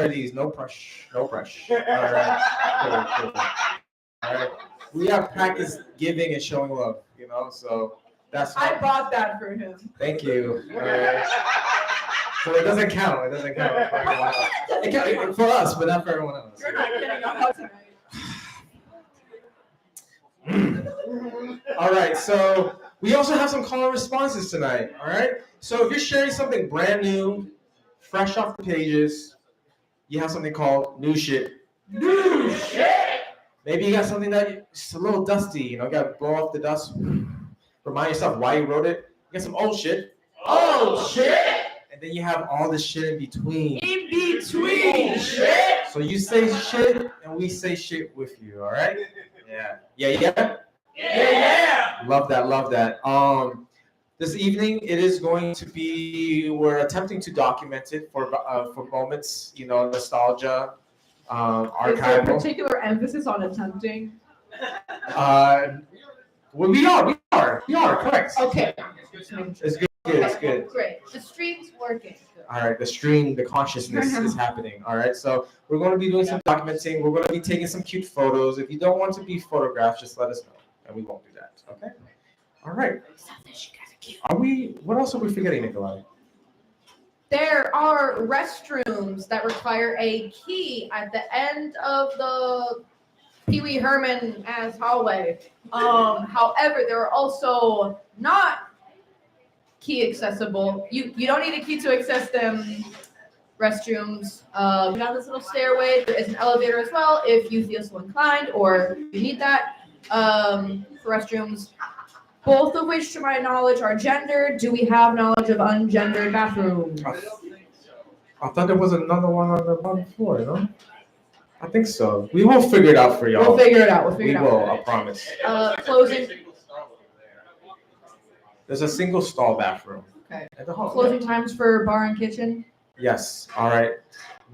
of these. No pressure. No pressure. All right. Cool. All right. We have practiced giving and showing love, so that's I bought that for him. Thank you. All right. So it doesn't count. It doesn't count for everyone else. It counts for us, but not for everyone else. You're not getting out tonight. All right, so we also have some call and responses tonight. All right, so if you're sharing something brand new, fresh off the pages, you have something called new shit. New shit. Maybe you got something that's a little dusty. You got to blow off the dust. Remind yourself why you wrote it. You got some old shit. Old shit. And then you have all the shit in between. In between shit. So you say shit, and we say shit with you. All right? Yeah. Yeah. Love that. This evening it is going to be. We're attempting to document it for moments. Nostalgia, archival. Is there a particular emphasis on attempting? Well, we are correct. Okay. It's good. It's good. Great. The stream's working. All right, the consciousness is happening. All right, so we're going to be doing some documenting. We're going to be taking some cute photos. If you don't want to be photographed, just let us know, and we won't do that. Okay. All right. What else are we forgetting, Nikolai? There are restrooms that require a key at the end of the Pee Wee Herman ass hallway. However, there are also not key accessible. You don't need a key to access them restrooms. Down this little stairway, there is an elevator as well if you feel so inclined or you need that. For restrooms, both of which, to my knowledge, are gendered. Do we have knowledge of ungendered bathrooms? I thought there was another one on the bottom floor, no? I think so. We will figure it out for y'all. We'll figure it out. We will, I promise. Closing. There's a single stall bathroom. Okay. At the hall. Closing times for bar and kitchen. Yes. All right.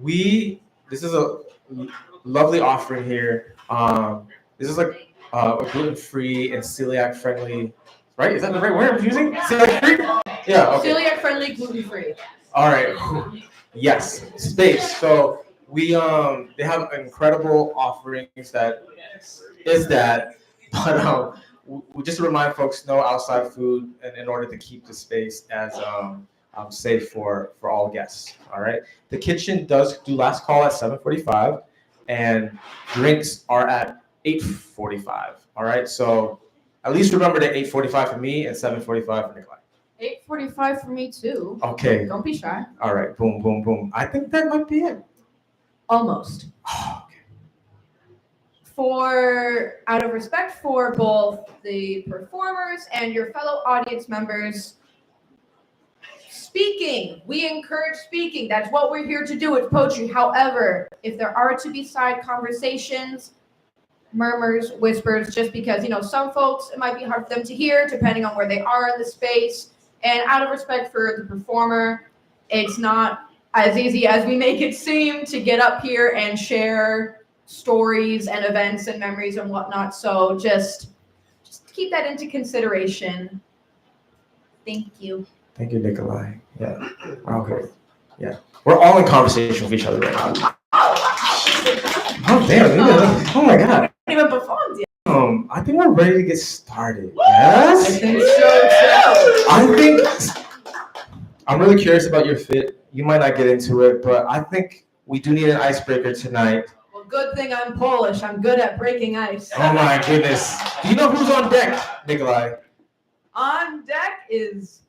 This is a lovely offering here. This is like a gluten-free and celiac-friendly. Right? Is that the right word I'm using? Celiac-free? Yeah. Okay. Celiac-friendly, gluten-free. All right. Yes. Space. So they have incredible offerings but we just remind folks no outside food in order to keep the space as safe for all guests. All right. The kitchen does do last call at 7:45, and drinks are at 8:45. All right. So at least remember that 8:45 for me and 7:45 for Nikolai. 8:45 for me too. Okay. Don't be shy. All right. Boom, boom, boom. I think that might be it. Almost. Oh, okay. Out of respect for both the performers and your fellow audience members, speaking. We encourage speaking. That's what we're here to do with poetry. However, if there are to be side conversations, murmurs, whispers, just because, some folks, it might be hard for them to hear depending on where they are in the space. And out of respect for the performer, it's not as easy as we make it seem to get up here and share stories and events and memories and whatnot. So just keep that into consideration. Thank you. Thank you, Nikolai. Yeah. Okay. Yeah. We're all in conversation with each other right now. Oh, damn. Oh, my God. I haven't even performed yet. I think we're ready to get started. Yes? I think so too. I'm really curious about your fit. You might not get into it, but I think we do need an icebreaker tonight. Well, good thing I'm Polish. I'm good at breaking ice. Oh my goodness. Do you know who's on deck, Nikolai? On deck is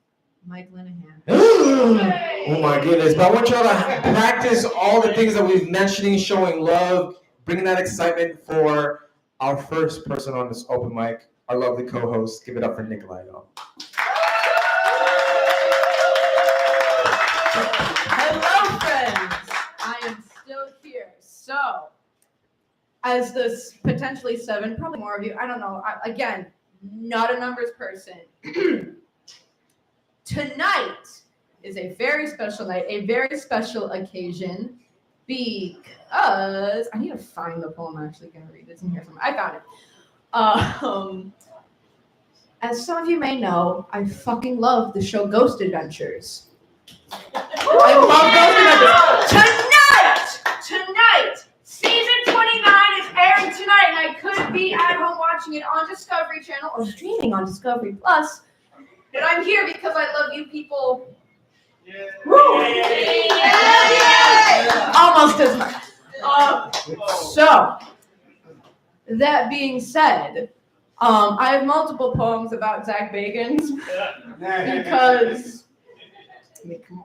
Mike Linehan. Oh my goodness. But I want y'all to practice all the things that we've mentioning, showing love, bringing that excitement for our first person on this open mic, our lovely co-host. Give it up for Nikolai, y'all. Hello, friends. I am still here. So, as this potentially 7, probably more of you, I don't know. Again, not a numbers person. Tonight is a very special night, a very special occasion, because I need to find the poem I'm actually going to read. It's in here somewhere. I found it. As some of you may know, I fucking love the show Ghost Adventures. I love Ghost Adventures. Tonight, watching it on Discovery Channel or streaming on Discovery Plus. But I'm here because I love you people. Yeah. Almost as much. So, that being said, I have multiple poems about Zach Bagans because, I mean, come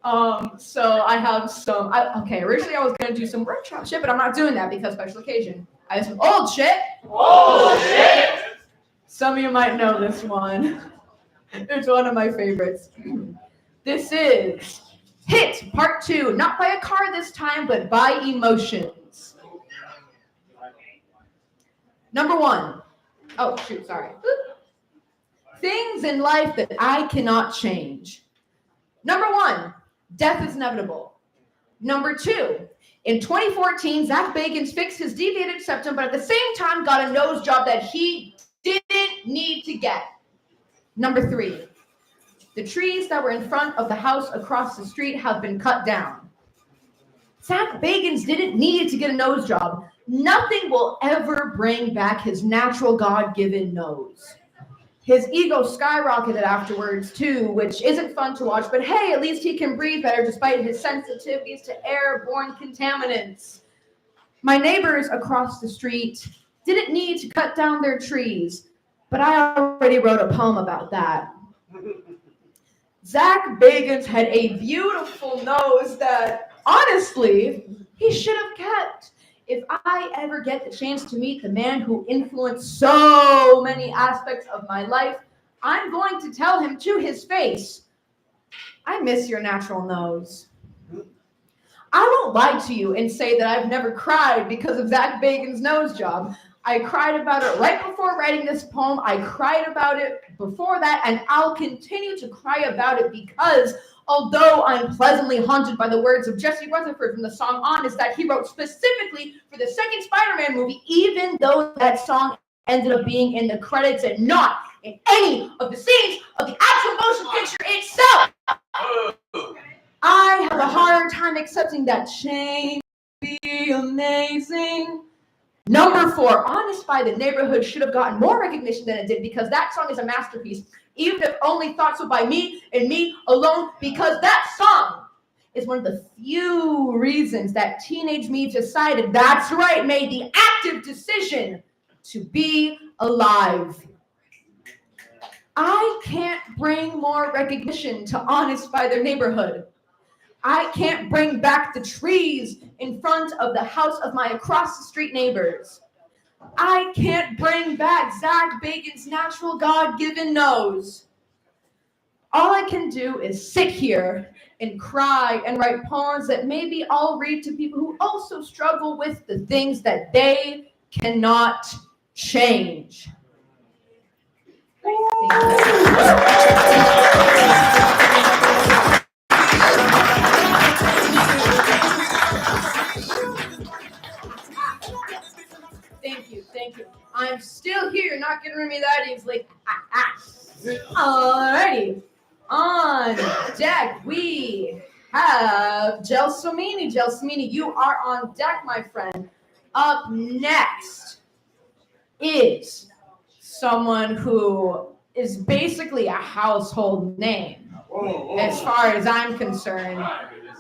on. So I have some. Originally I was gonna do some workshop shit, but I'm not doing that because special occasion. I have some old shit. Old shit. Some of you might know this one. It's one of my favorites. This is Hit Part 2, not by a car this time, but by emotions. Number 1. Oh, shoot, sorry. Things in life that I cannot change. Number 1, death is inevitable. Number 2, in 2014, Zach Bagans fixed his deviated septum, but at the same time got a nose job that he didn't need to get. Number 3, the trees that were in front of the house across the street have been cut down. Zach Bagans didn't need to get a nose job. Nothing will ever bring back his natural God-given nose. His ego skyrocketed afterwards too, which isn't fun to watch, but hey, at least he can breathe better despite his sensitivities to airborne contaminants. My neighbors across the street didn't need to cut down their trees, but I already wrote a poem about that. Zach Bagans had a beautiful nose that, honestly, he should have kept. If I ever get the chance to meet the man who influenced so many aspects of my life, I'm going to tell him to his face, I miss your natural nose. I won't lie to you and say that I've never cried because of Zach Bagans' nose job. I cried about it right before writing this poem. I cried about it before that, and I'll continue to cry about it because although I'm pleasantly haunted by the words of Jesse Rutherford from the song Honest that he wrote specifically for the second Spider-Man movie, even though that song ended up being in the credits and not in any of the scenes of the actual motion picture itself, I have a hard time accepting that change would be amazing. Number 4, Honest by the Neighborhood should have gotten more recognition than it did because that song is a masterpiece, even if only thought so by me and me alone, because that song is one of the few reasons that teenage me decided, that's right, made the active decision to be alive. I can't bring more recognition to Honest by Their Neighborhood. I can't bring back the trees in front of the house of my across the street neighbors. I can't bring back Zach Bagans' natural God-given nose. All I can do is sit here and cry and write poems that maybe I'll read to people who also struggle with the things that they cannot change. Thank you. I'm still here. You're not getting rid of me that easily. Alrighty. On deck, we have Gelsomini. Gelsomini, you are on deck, my friend. Up next is someone who is basically a household name, as far as I'm concerned.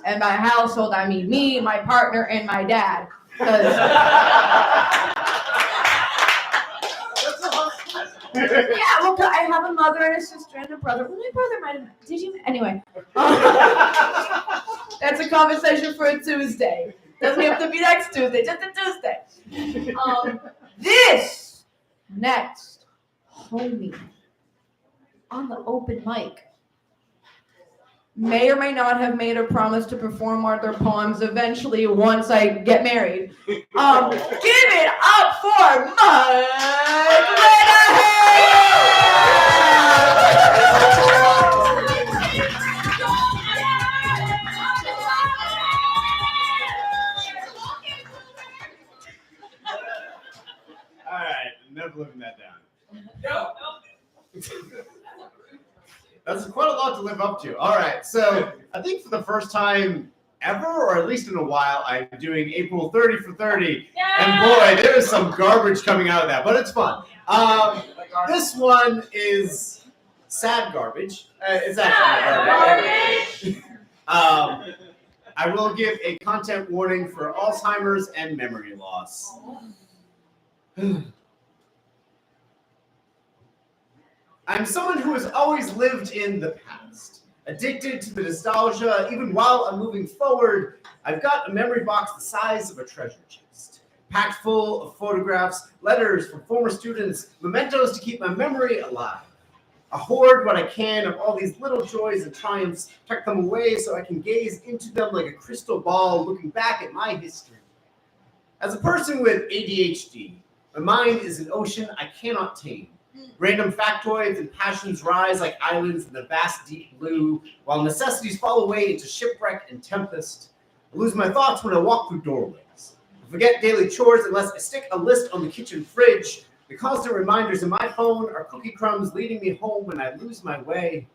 And by household, I mean me, my partner, and my dad. Yeah, well, I have a mother and a sister and a brother. Well, my brother might have. Did you? Anyway. That's a conversation for a Tuesday. Doesn't have to be next Tuesday, just a Tuesday. This next homie on the open mic may or may not have made a promise to perform one of their poems eventually once I get married. Give it up for Mike All right, I'm never living that down. That's quite a lot to live up to. All right, so I think for the first time ever, or at least in a while. I'm doing April 30 for 30. And boy, there is some garbage coming out of that, but it's fun. This one is sad garbage. It's actually not garbage. I will give a content warning for Alzheimer's and memory loss. I'm someone who has always lived in the past, addicted to the nostalgia. Even while I'm moving forward, I've got a memory box the size of a treasure chest, packed full of photographs, letters from former students, mementos to keep my memory alive. I hoard what I can of all these little joys and triumphs, tuck them away so I can gaze into them like a crystal ball, looking back at my history. As a person with ADHD, my mind is an ocean I cannot tame. Random factoids and passions rise like islands in the vast deep blue, while necessities fall away into shipwreck and tempest. I lose my thoughts when I walk through doorways. I forget daily chores unless I stick a list on the kitchen fridge. The constant reminders in my phone are cookie crumbs leading me home when I lose my way.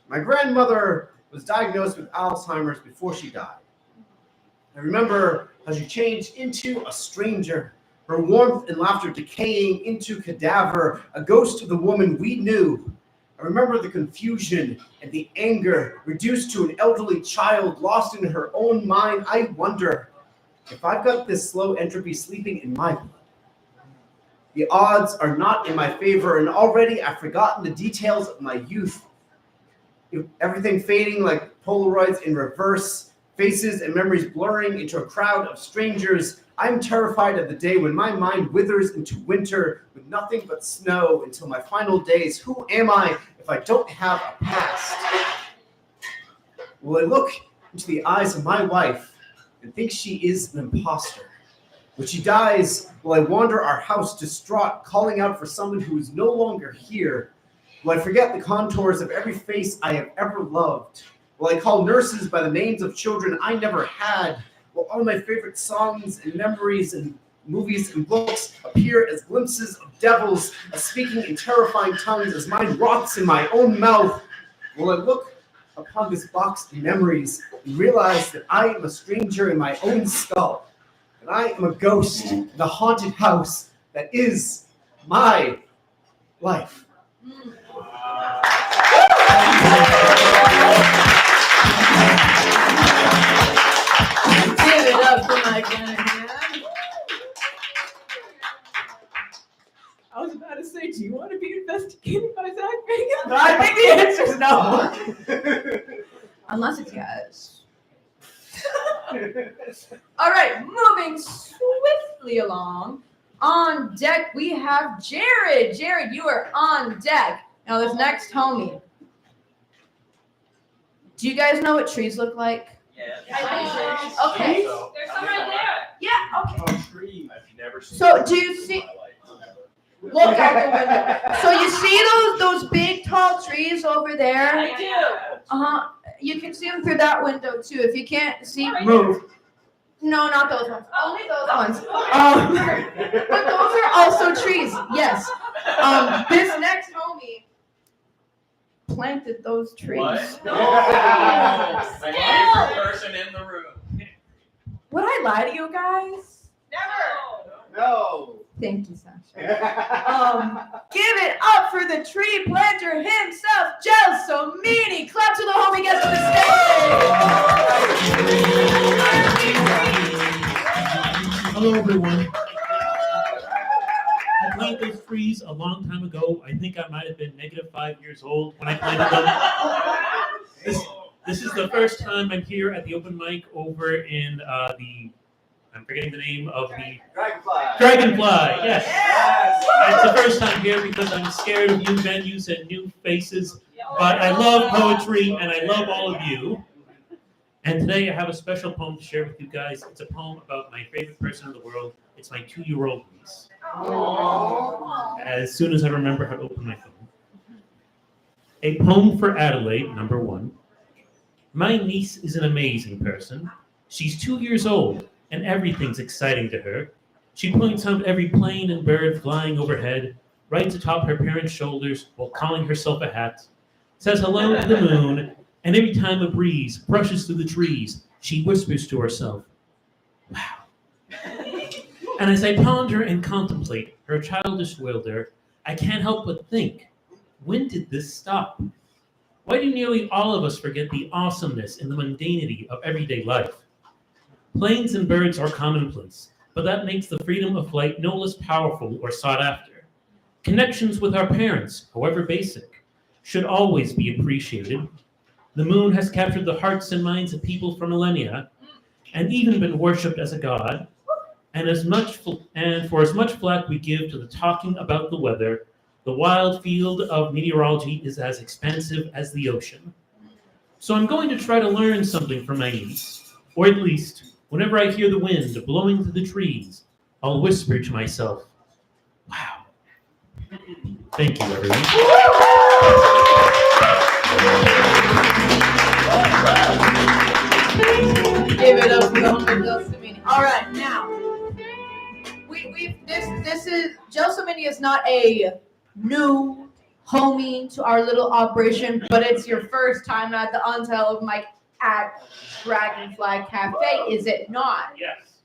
My grandmother was diagnosed with Alzheimer's before she died. I remember how she changed into a stranger, her warmth and laughter decaying into cadaver, a ghost of the woman we knew. I remember the confusion and the anger, reduced to an elderly child lost in her own mind. I wonder if I've got this slow entropy sleeping in my blood. The odds are not in my favor, and already I've forgotten the details of my youth. Everything fading like Polaroids in reverse, faces and memories blurring into a crowd of strangers. I'm terrified of the day when my mind withers into winter with nothing but snow until my final days. Who am I if I don't have a past? Will I look into the eyes of my wife and think she is an imposter? When she dies, will I wander our house distraught, calling out for someone who is no longer here? Will I forget the contours of every face I have ever loved? Will I call nurses by the names of children I never had? Will all my favorite songs and memories and movies and books appear as glimpses of devils, as speaking in terrifying tongues as mine rots in my own mouth? Will I look upon this box of memories and realize that I am a stranger in my own skull? And I am a ghost in the haunted house that is my life. Give it up for my guy. I was about to say, do you want to be investigated by Zach Bagans? No, I think the answer is no. Unless it's yes. All right, moving swiftly along. On deck, we have Jared. Jared, you are on deck. Now, this next homie. Do you guys know what trees look like? Yeah. Okay. There's some right there. Yeah, okay. Oh, tree. I've never seen. So, do you see? Look out the window. So, you see those big, tall trees over there? I do. Uh-huh. You can see them through that window, too. If you can't see, Right move. No, not those ones. Only those ones. But those are also trees. Yes. This next homie planted those trees. What? No. Yes. My favorite person in the room. Would I lie to you guys? Never. No. Thank you, Sasha. Give it up for the tree planter himself, Gelsomini. Clap to the homie guest of the stage. Hello, everyone. I planted those trees a long time ago. I think I might have been -5 years old when I planted them. This is the first time I'm here at the open mic over in I'm forgetting the name of the Dragonfly. Yes. It's the first time here because I'm scared of new venues and new faces. But I love poetry and I love all of you. And today I have a special poem to share with you guys. It's a poem about my favorite person in the world. It's my 2-year-old niece. As soon as I remember how to open my phone. A poem for Adelaide, number 1. My niece is an amazing person. She's 2 years old, and everything's exciting to her. She points out every plane and bird flying overhead, rides atop her parents' shoulders while calling herself a hat, says hello to the moon, and every time a breeze brushes through the trees, She whispers to herself, wow. And as I ponder and contemplate her childish wilder, I can't help but think, when did this stop? Why do nearly all of us forget the awesomeness and the mundanity of everyday life? Planes and birds are commonplace, but that makes the freedom of flight no less powerful or sought after. Connections with our parents, however basic, should always be appreciated. The moon has captured the hearts and minds of people for millennia, and even been worshipped as a god. And for as much flack we give to the talking about the weather, the wild field of meteorology is as expansive as the ocean. So I'm going to try to learn something from my niece, or at least, whenever I hear the wind blowing through the trees, I'll whisper to myself, wow. Thank you, everyone. Give it up for the Uncle Gelsomini. All right, now this is Gelsomini is not a new homie to our little operation, but it's your first time at the Untitled mic at Dragonfly Cafe, is it not? Yes.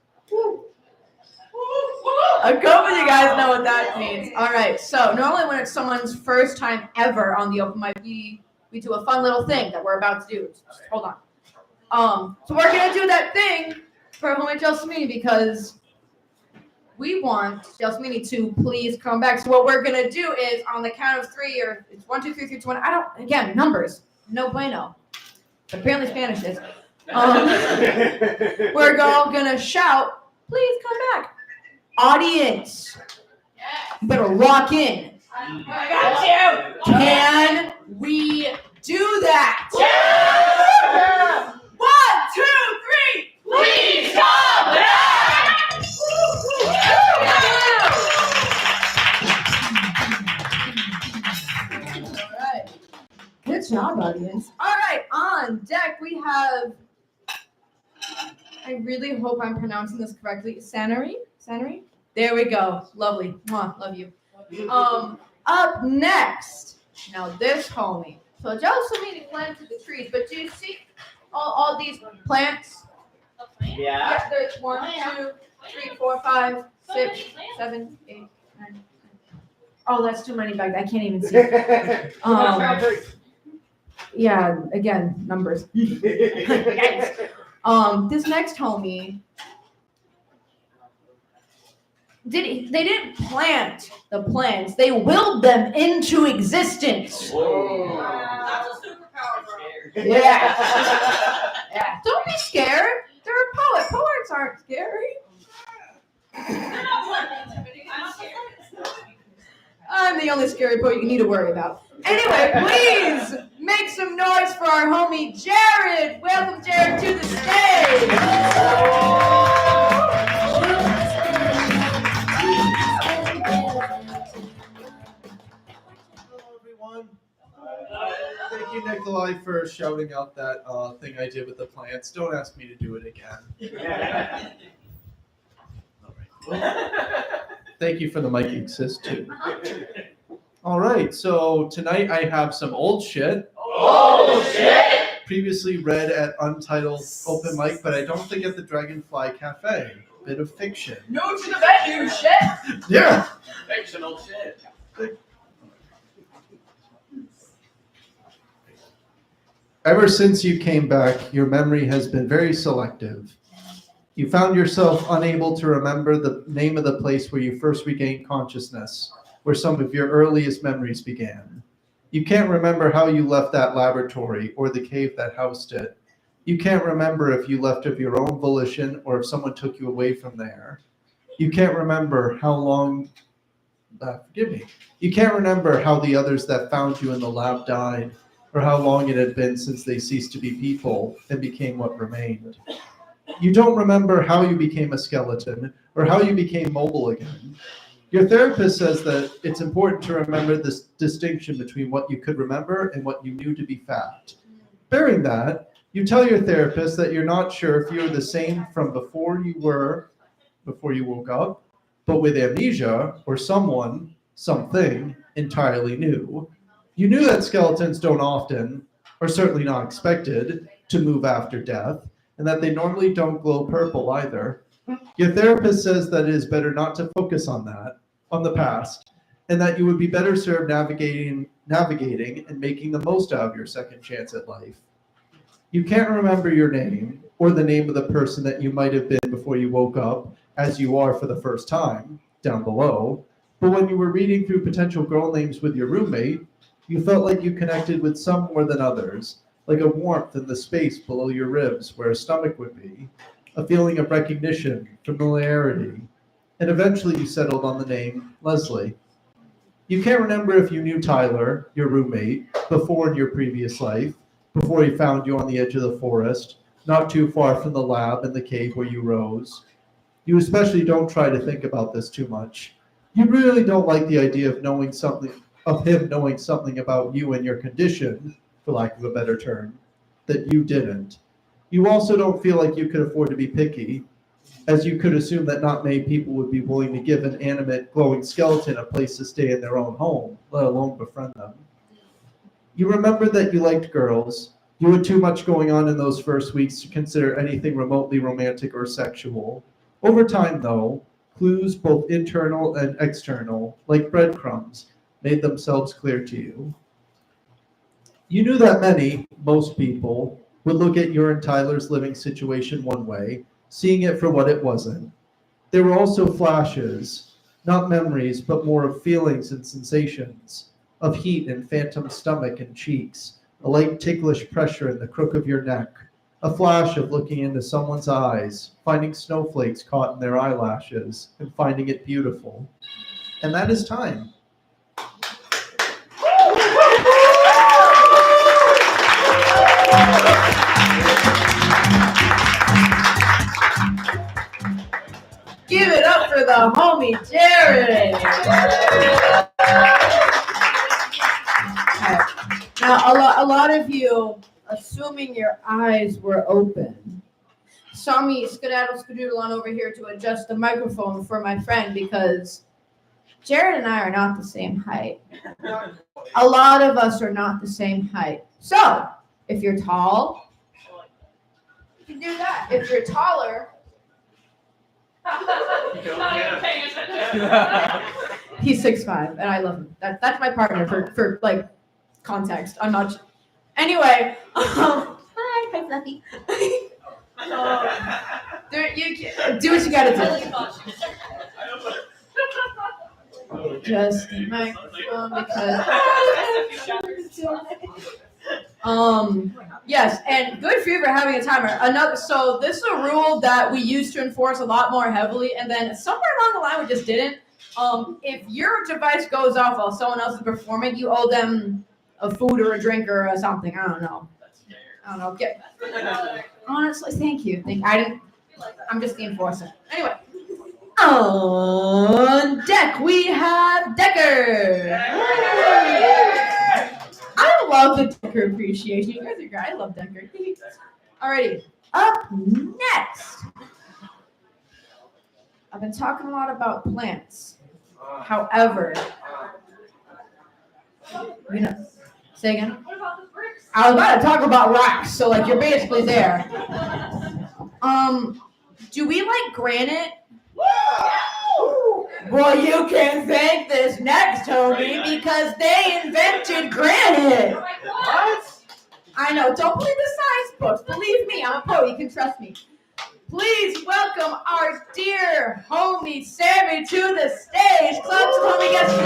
A couple of you guys know what that means. All right, so normally when it's someone's first time ever on the open mic, we do a fun little thing that we're about to do. Just hold on. So we're gonna do that thing for homie Gelsomini because we want Gelsomini to please come back. So what we're gonna do is on the count of three, or it's 1, 2, 3, 3, 2, 1. Again, numbers, no bueno. Apparently Spanish is. We're all gonna shout, please come back. Audience, you better lock in. I got you. Can we do that? Yeah! 1, 2, 3. Please come back. All right. Good job, audience. All right, on deck we have. I really hope I'm pronouncing this correctly. Sanary? There we go. Lovely. Mwah, love you. Up next. Now this homie. So Gelsomini planted the trees, but do you see all these plants? Yeah. Yeah, there's 1, 2, 3, 4, 5, 6, 7, 8, 9. Oh, that's too many back there. I can't even see. Yeah, again, numbers. This next homie, they didn't plant the plants, they willed them into existence. Whoa. That's a superpower, bro. Yeah. Yeah. Don't be scared. They're a poet. Poets aren't scary. They're not intimidating. I'm scared. I'm the only scary poet you need to worry about. Anyway, please make some noise for our homie Jared. Welcome, Jared, to the stage. Hello, everyone. Thank you, Nikolai, for shouting out that thing I did with the plants. Don't ask me to do it again. All right. Thank you for the mic assist, too. All right, so tonight I have some old shit. Oh, shit! Previously read at Untitled Open Mic, but I don't think at the Dragonfly Cafe. Bit of fiction. No to the venue, shit! Yeah! Fictional shit. Ever since you came back, your memory has been very selective. You found yourself unable to remember the name of the place where you first regained consciousness, where some of your earliest memories began. You can't remember how you left that laboratory or the cave that housed it. You can't remember if you left of your own volition or if someone took you away from there. You can't remember how long, you can't remember how the others that found you in the lab died, or how long it had been since they ceased to be people and became what remained. You don't remember how you became a skeleton or how you became mobile again. Your therapist says that it's important to remember this distinction between what you could remember and what you knew to be fact. Bearing that, you tell your therapist that you're not sure if you're the same from before you woke up, but with amnesia or something entirely new. You knew that skeletons don't often, or certainly not expected, to move after death, and that they normally don't glow purple either. Your therapist says that it is better not to focus on the past, and that you would be better served navigating and making the most out of your second chance at life. You can't remember your name or the name of the person that you might have been before you woke up, as you are for the first time, down below. But when you were reading through potential girl names with your roommate, you felt like you connected with some more than others, like a warmth in the space below your ribs where a stomach would be, a feeling of recognition, familiarity, and eventually you settled on the name Leslie. You can't remember if you knew Tyler, your roommate, before in your previous life, before he found you on the edge of the forest, not too far from the lab and the cave where you rose. You especially don't try to think about this too much. You really don't like the idea of him knowing something about you and your condition, for lack of a better term, that you didn't. You also don't feel like you could afford to be picky, as you could assume that not many people would be willing to give an animate, glowing skeleton a place to stay in their own home, let alone befriend them. You remember that you liked girls. You had too much going on in those first weeks to consider anything remotely romantic or sexual. Over time, though, clues, both internal and external, like breadcrumbs, made themselves clear to you. You knew that most people, would look at your and Tyler's living situation one way, seeing it for what it wasn't. There were also flashes, not memories, but more of feelings and sensations, of heat in phantom stomach and cheeks, a light ticklish pressure in the crook of your neck, a flash of looking into someone's eyes, finding snowflakes caught in their eyelashes, and finding it beautiful. And that is time. Give it up for the homie Jared. Okay. Now, a lot of you, assuming your eyes were open, saw me skedaddle on over here to adjust the microphone for my friend because Jared and I are not the same height. A lot of us are not the same height. So, if you're tall, you can do that. If you're taller, Not even paying attention. he's 6'5", and I love him. That's my partner for like context. I'm not. Anyway, hi Fluffy. Do what you gotta do. Just the microphone because. Yes, and good for you for having a timer. So this is a rule that we used to enforce a lot more heavily, and then somewhere along the line we just didn't. If your device goes off while someone else is performing, you owe them a food or a drink or something. I don't know. Honestly, thank you. I'm just the enforcer. Anyway, on deck we have Decker. I love the Decker appreciation. You guys are great. I love Decker. Alrighty, up next. I've been talking a lot about plants. However, say again? What about the bricks? I was about to talk about rocks, so like you're basically there. Do we like granite? Well, you can thank this next homie because they invented granite. What? I know. Don't believe the science books. Believe me, I'm a pro. You can trust me. Please welcome our dear homie Sammy to the stage. Clap till homie gets the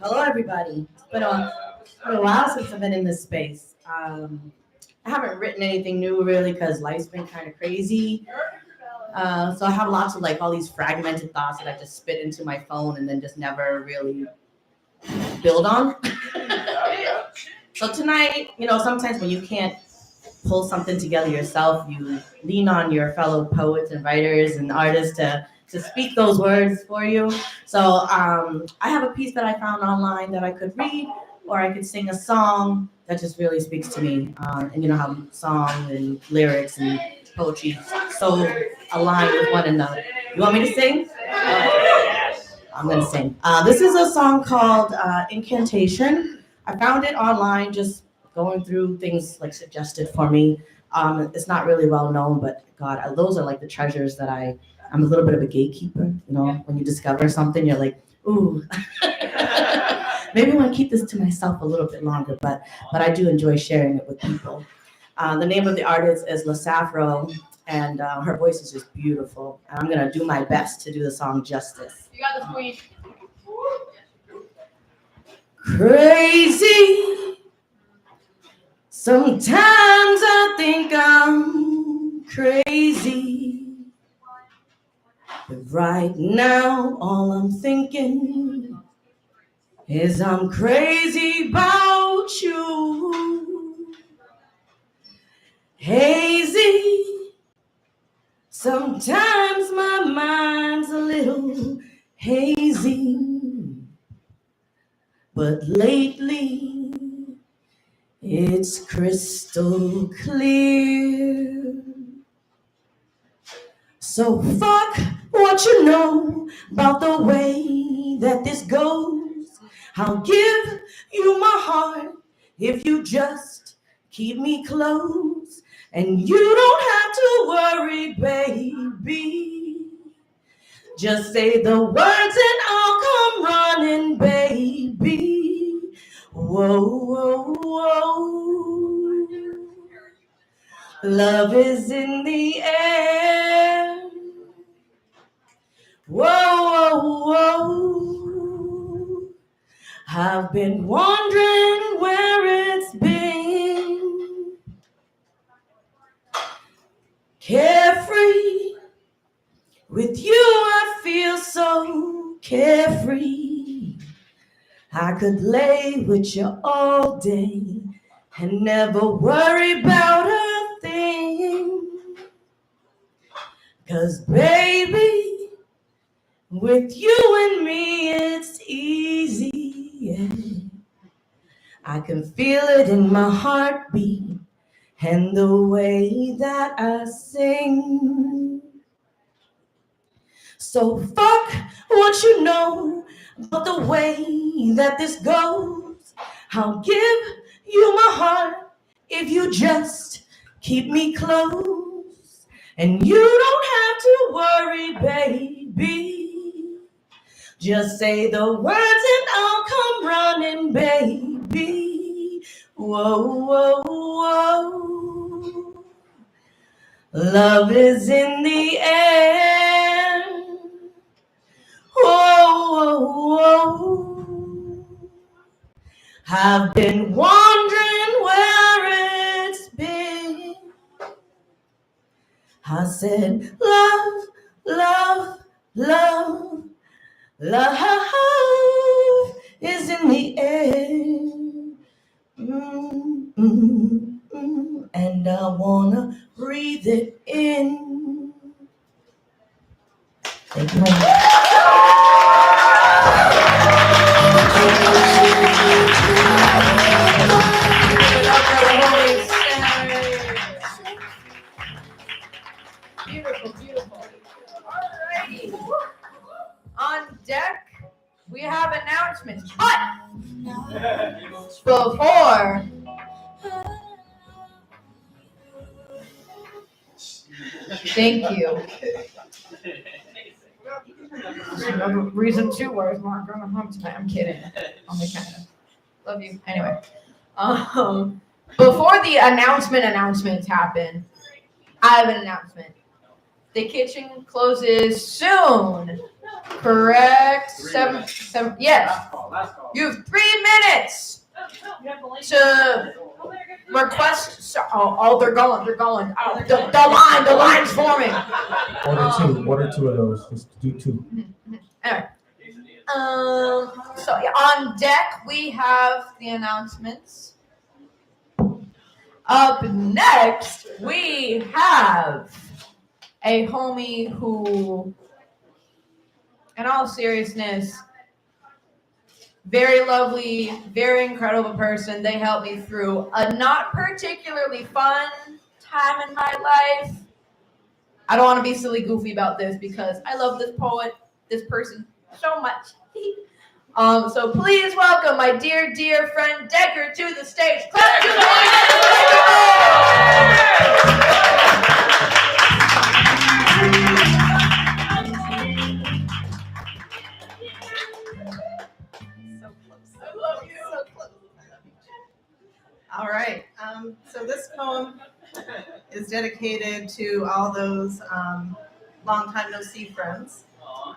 Hello, everybody. It's been a while since I've been in this space. I haven't written anything new really because life's been kind of crazy. So I have lots of like all these fragmented thoughts that I just spit into my phone and then just never really build on. So tonight, sometimes when you can't pull something together yourself, you lean on your fellow poets and writers and artists to speak those words for you. So I have a piece that I found online that I could read, or I could sing a song that just really speaks to me. And you know how song and lyrics and poetry so align with one another. You want me to sing? I'm gonna sing. This is a song called Incantation. I found it online, just going through things like suggested for me. It's not really well known, but God, those are like the treasures that I'm a little bit of a gatekeeper. You know, when you discover something, you're like, ooh. Maybe I want to keep this to myself a little bit longer, but I do enjoy sharing it with people. The name of the artist is La Safro, and her voice is just beautiful. And I'm gonna do my best to do the song justice. You got this, queen. Crazy. Sometimes I think I'm crazy. But right now, all I'm thinking is I'm crazy about you. Hazy. Sometimes my mind's a little hazy. But lately, it's crystal clear. So fuck what you know about the way that this goes. I'll give you my heart if you just keep me close. And you don't have to worry, baby. Just say the words and I'll come running, baby. Whoa, whoa, whoa. Love is in the air. Whoa, whoa, whoa. I've been wondering where it's been. Carefree. With you I feel so carefree. I could lay with you all day and never worry about a thing. 'Cause baby, with you and me it's easy. Yeah. I can feel it in my heartbeat and the way that I sing. So fuck what you know about the way that this goes. I'll give you my heart if you just keep me close. And you don't have to worry, baby. Just say the words and I'll come running, baby. Whoa, whoa, whoa. Love is in the air. Whoa, whoa, whoa. I've been wondering where it's been. I said, love, love, love, love is in the air. And I wanna breathe it in. Thank you. Beautiful, beautiful. Alrighty. On deck, we have announcements. But before thank you. Reason 2 where it's not going home tonight. I'm kidding. Only kind of. Love you. Anyway. Before the announcements happen, I have an announcement. The kitchen closes soon. Correct? 7. Yes. You have 3 minutes to request. Oh, they're going. Oh, the line's forming. Order 2 of those. Just do 2. Anyway. So yeah, on deck we have the announcements. Up next we have a homie who, in all seriousness, very lovely, very incredible person. They helped me through a not particularly fun time in my life. I don't want to be silly goofy about this because I love this poet, this person so much. So please welcome my dear, dear friend Decker to the stage. Clap to the So close. I love you. So close. All right. So this poem is dedicated to all those long time no see friends,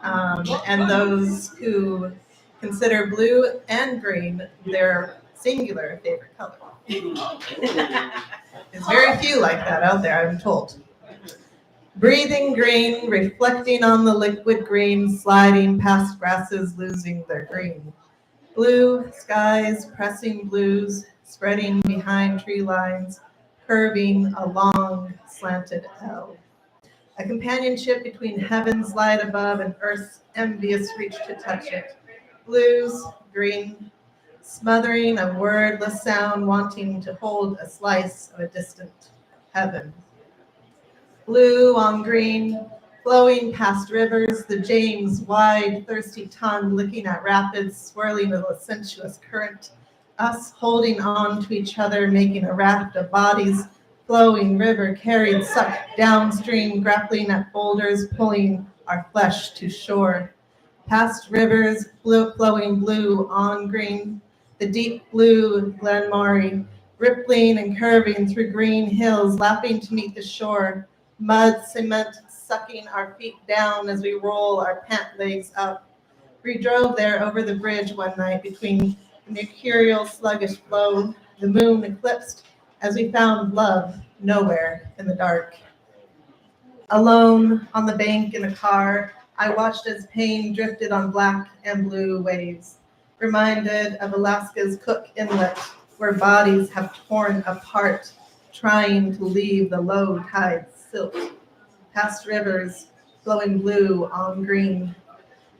and those who consider blue and green their singular favorite color. There's very few like that out there, I'm told. Breathing green, reflecting on the liquid green, sliding past grasses, losing their green. Blue skies, pressing blues, spreading behind tree lines, curving a long, slanted L. A companionship between heaven's light above and earth's envious reach to touch it. Blues, green, smothering a wordless sound, wanting to hold a slice of a distant heaven. Blue on green, flowing past rivers, the James wide, thirsty tongue licking at rapids, swirling a sensuous current, us holding on to each other, making a raft of bodies, flowing river carried, sucked downstream, grappling at boulders, pulling our flesh to shore. Past rivers, flowing blue on green, the deep blue Glenmorry, rippling and curving through green hills, lapping to meet the shore. Mud, cement, sucking our feet down as we roll our pant legs up. We drove there over the bridge one night between the mercurial sluggish flow, the moon eclipsed, as we found love nowhere in the dark. Alone on the bank in a car, I watched as pain drifted on black and blue waves, reminded of Alaska's Cook Inlet, where bodies have torn apart, trying to leave the low tide silt. Past rivers, flowing blue on green.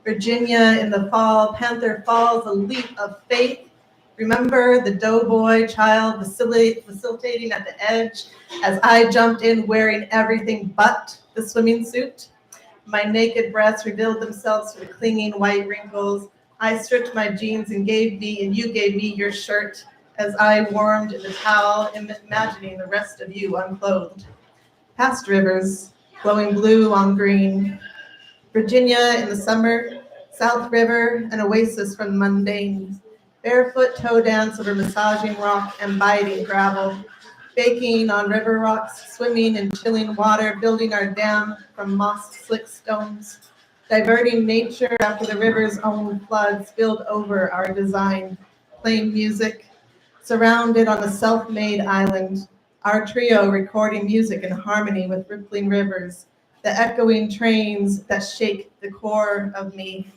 Virginia in the fall, Panther Falls, a leap of faith. Remember the doughboy child facilitating at the edge as I jumped in wearing everything but the swimming suit? My naked breasts revealed themselves through the clinging white wrinkles. I stripped my jeans and you gave me your shirt as I warmed in the towel, imagining the rest of you unclothed. Past rivers, flowing blue on green. Virginia in the summer, South River, an oasis from mundane. Barefoot toe dance over massaging rock and biting gravel. Baking on river rocks, swimming in chilling water, building our dam from moss-slick stones. Diverting nature after the river's own flood spilled over our design. Playing music, surrounded on a self-made island. Our trio recording music in harmony with rippling rivers, the echoing trains that shake the core of me.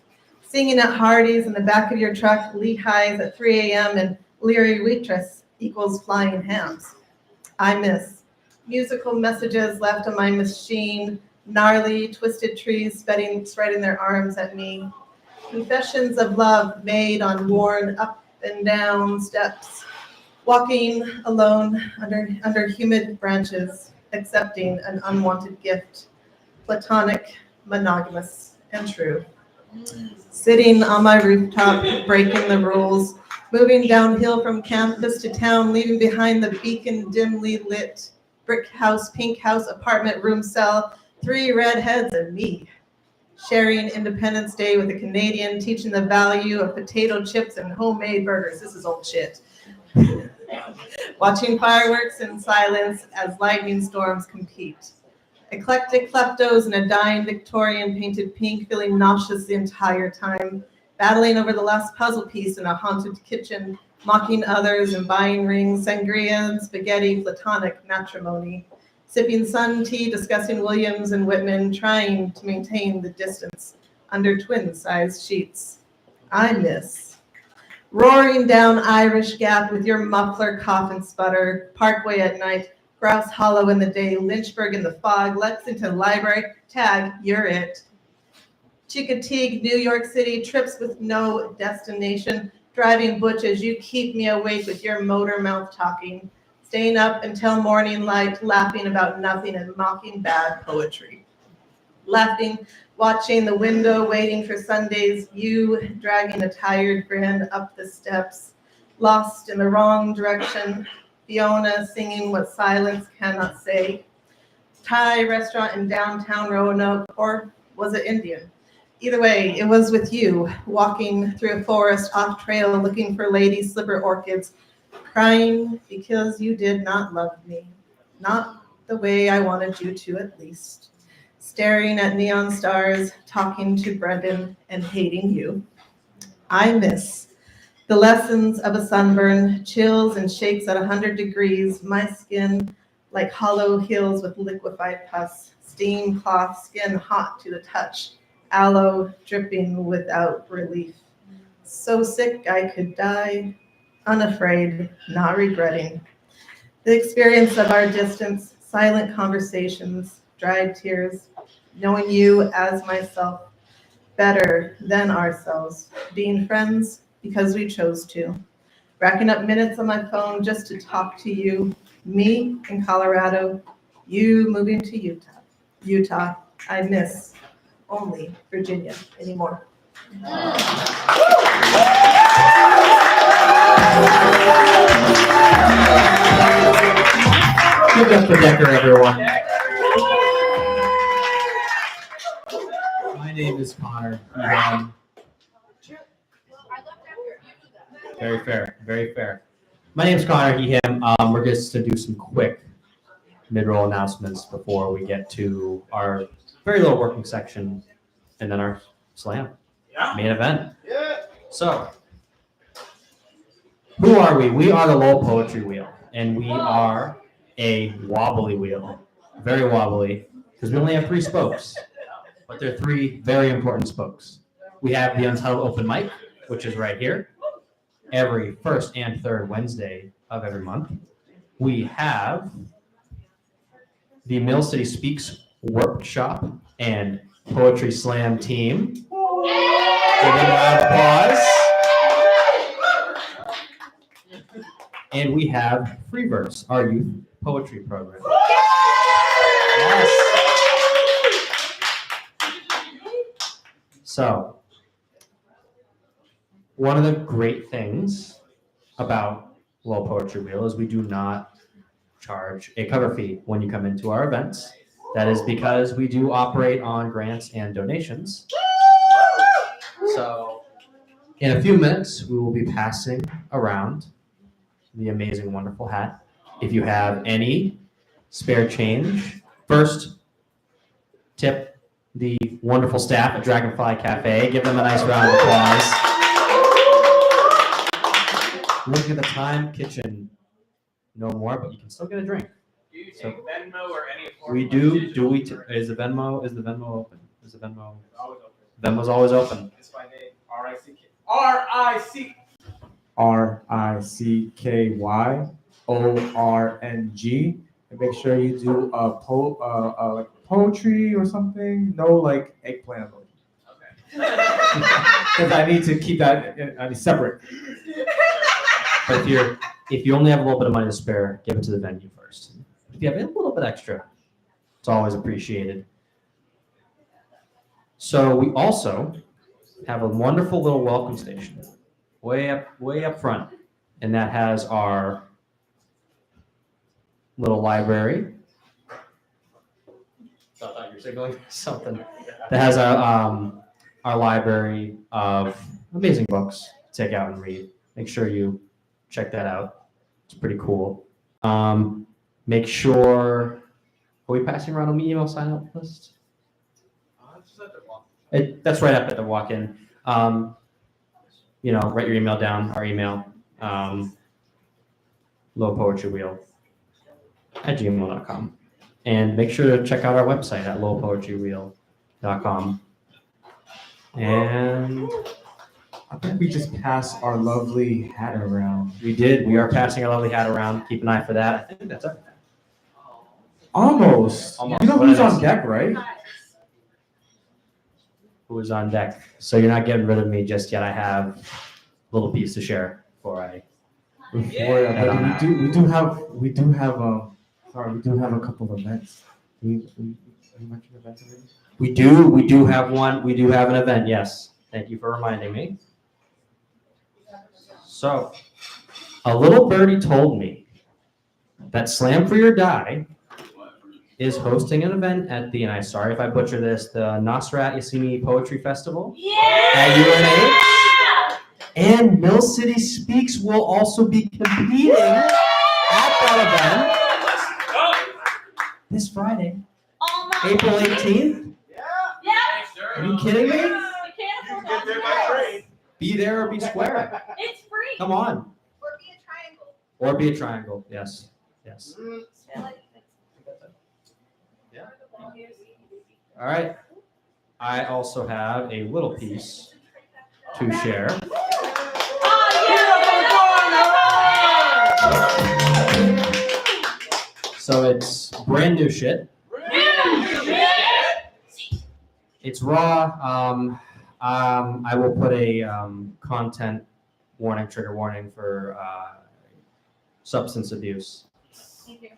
Singing at Hardee's in the back of your truck, Lehigh's at 3 a.m. and Leary Waitress equals flying hams. I miss musical messages left on my machine, gnarly, twisted trees spreading their arms at me. Confessions of love made on worn up and down steps. Walking alone under humid branches, accepting an unwanted gift, platonic, monogamous, and true. Sitting on my rooftop, breaking the rules, moving downhill from campus to town, leaving behind the beacon dimly lit, brick house, pink house, apartment room cell, 3 redheads and me. Sharing Independence Day with a Canadian, teaching the value of potato chips and homemade burgers. This is old shit. Watching fireworks in silence as lightning storms compete. Eclectic kleptos in a dying Victorian painted pink, feeling nauseous the entire time. Battling over the last puzzle piece in a haunted kitchen, mocking others and buying rings, sangria and spaghetti, platonic matrimony. Sipping sun tea, discussing Williams and Whitman, trying to maintain the distance under twin-sized sheets. I miss roaring down Irish Gap with your muffler cough and sputter, Parkway at night, Grouse Hollow in the day, Lynchburg in the fog, Lexington Library, tag, you're it. Chickateague, New York City, trips with no destination, driving butch as you keep me awake with your motor mouth talking, staying up until morning light, laughing about nothing and mocking bad poetry. laughing, watching the window, waiting for Sundays, you dragging a tired grin up the steps, lost in the wrong direction, Fiona singing what silence cannot say, Thai restaurant in downtown Roanoke, or was it Indian? Either way, it was with you, walking through a forest off trail looking for lady slipper orchids, crying because you did not love me. Not the way I wanted you to, at least. Staring at neon stars, talking to Brendan, and hating you. I miss the lessons of a sunburn, chills and shakes at 100 degrees, my skin like hollow hills with liquefied pus, steam cloth, skin hot to the touch, aloe dripping without relief. So sick I could die, unafraid, not regretting. The experience of our distance, silent conversations, dried tears, knowing you as myself, better than ourselves, being friends because we chose to, racking up minutes on my phone just to talk to you, me in Colorado, you moving to Utah, I miss only Virginia anymore. Give it up for Decker, everyone. My name is Connor. Very fair, very fair. My name is Connor, he, him. We're just to do some quick mid-roll announcements before we get to our very little working section and then our slam main event. So, who are we? We are the Lowell Poetry Wheel, and we are a wobbly wheel, very wobbly, because we only have 3 spokes, but they're 3 very important spokes. We have the Untitled Open Mic, which is right here, every first and third Wednesday of every month. We have the Mill City Speaks Workshop and Poetry Slam team. Give them a round of applause. And we have Free Verse, our youth poetry program. Yes. So, one of the great things about Lowell Poetry Wheel is we do not charge a cover fee when you come into our events. That is because we do operate on grants and donations. So, in a few minutes, we will be passing around the amazing, wonderful hat. If you have any spare change, first tip the wonderful staff at Dragonfly Cafe. Give them a nice round of applause. Look at the time, kitchen, no more, but you can still get a drink. Do you take Venmo or any form We of do. digital? Is the Venmo open? Is the Venmo? Always open. Venmo's always open. It's my name. R-I-C-K. RICKYORNG, and make sure you do like poetry or something. No, like eggplant emoji. Okay. Because I need to keep that separate. But if you only have a little bit of money to spare, give it to the venue first. If you have a little bit extra, it's always appreciated. So we also have a wonderful little welcome station way up front, and that has our little library. I thought you were signaling something. That has our library of amazing books to take out and read. Make sure you check that out. It's pretty cool. Make sure, are we passing around an email sign-up list? That's right up at the walk-in. Write your email down, our email, lowpoetrywheel@gmail.com. And make sure to check out our website at lowpoetrywheel.com. And I think we just passed our lovely hat around. we did. We are passing our lovely hat around. Keep an eye for that. I think that's it. Almost. Almost. You know What who's is on deck, right? Who is on deck? So you're not getting rid of me just yet. I have a little piece to share before I. We do have a couple of events. We mentioned events already? We do have one. We do have an event. Yes. Thank you for reminding me. So, a little birdie told me that Slam for Your Die is hosting an event at the, and I'm sorry if I butcher this, the Nasrat Yassini Poetry Festival at UNH. And Mill City Speaks will also be competing at that event this Friday, April 18th. Are you kidding me? Get there by train. Be there or be square. It's free. Come on. Or be a triangle. Or be a triangle. Yes. Yes. Yeah. All right. I also have a little piece to share. So it's brand new shit. It's raw. I will put a content warning, trigger warning for substance abuse. Thank you.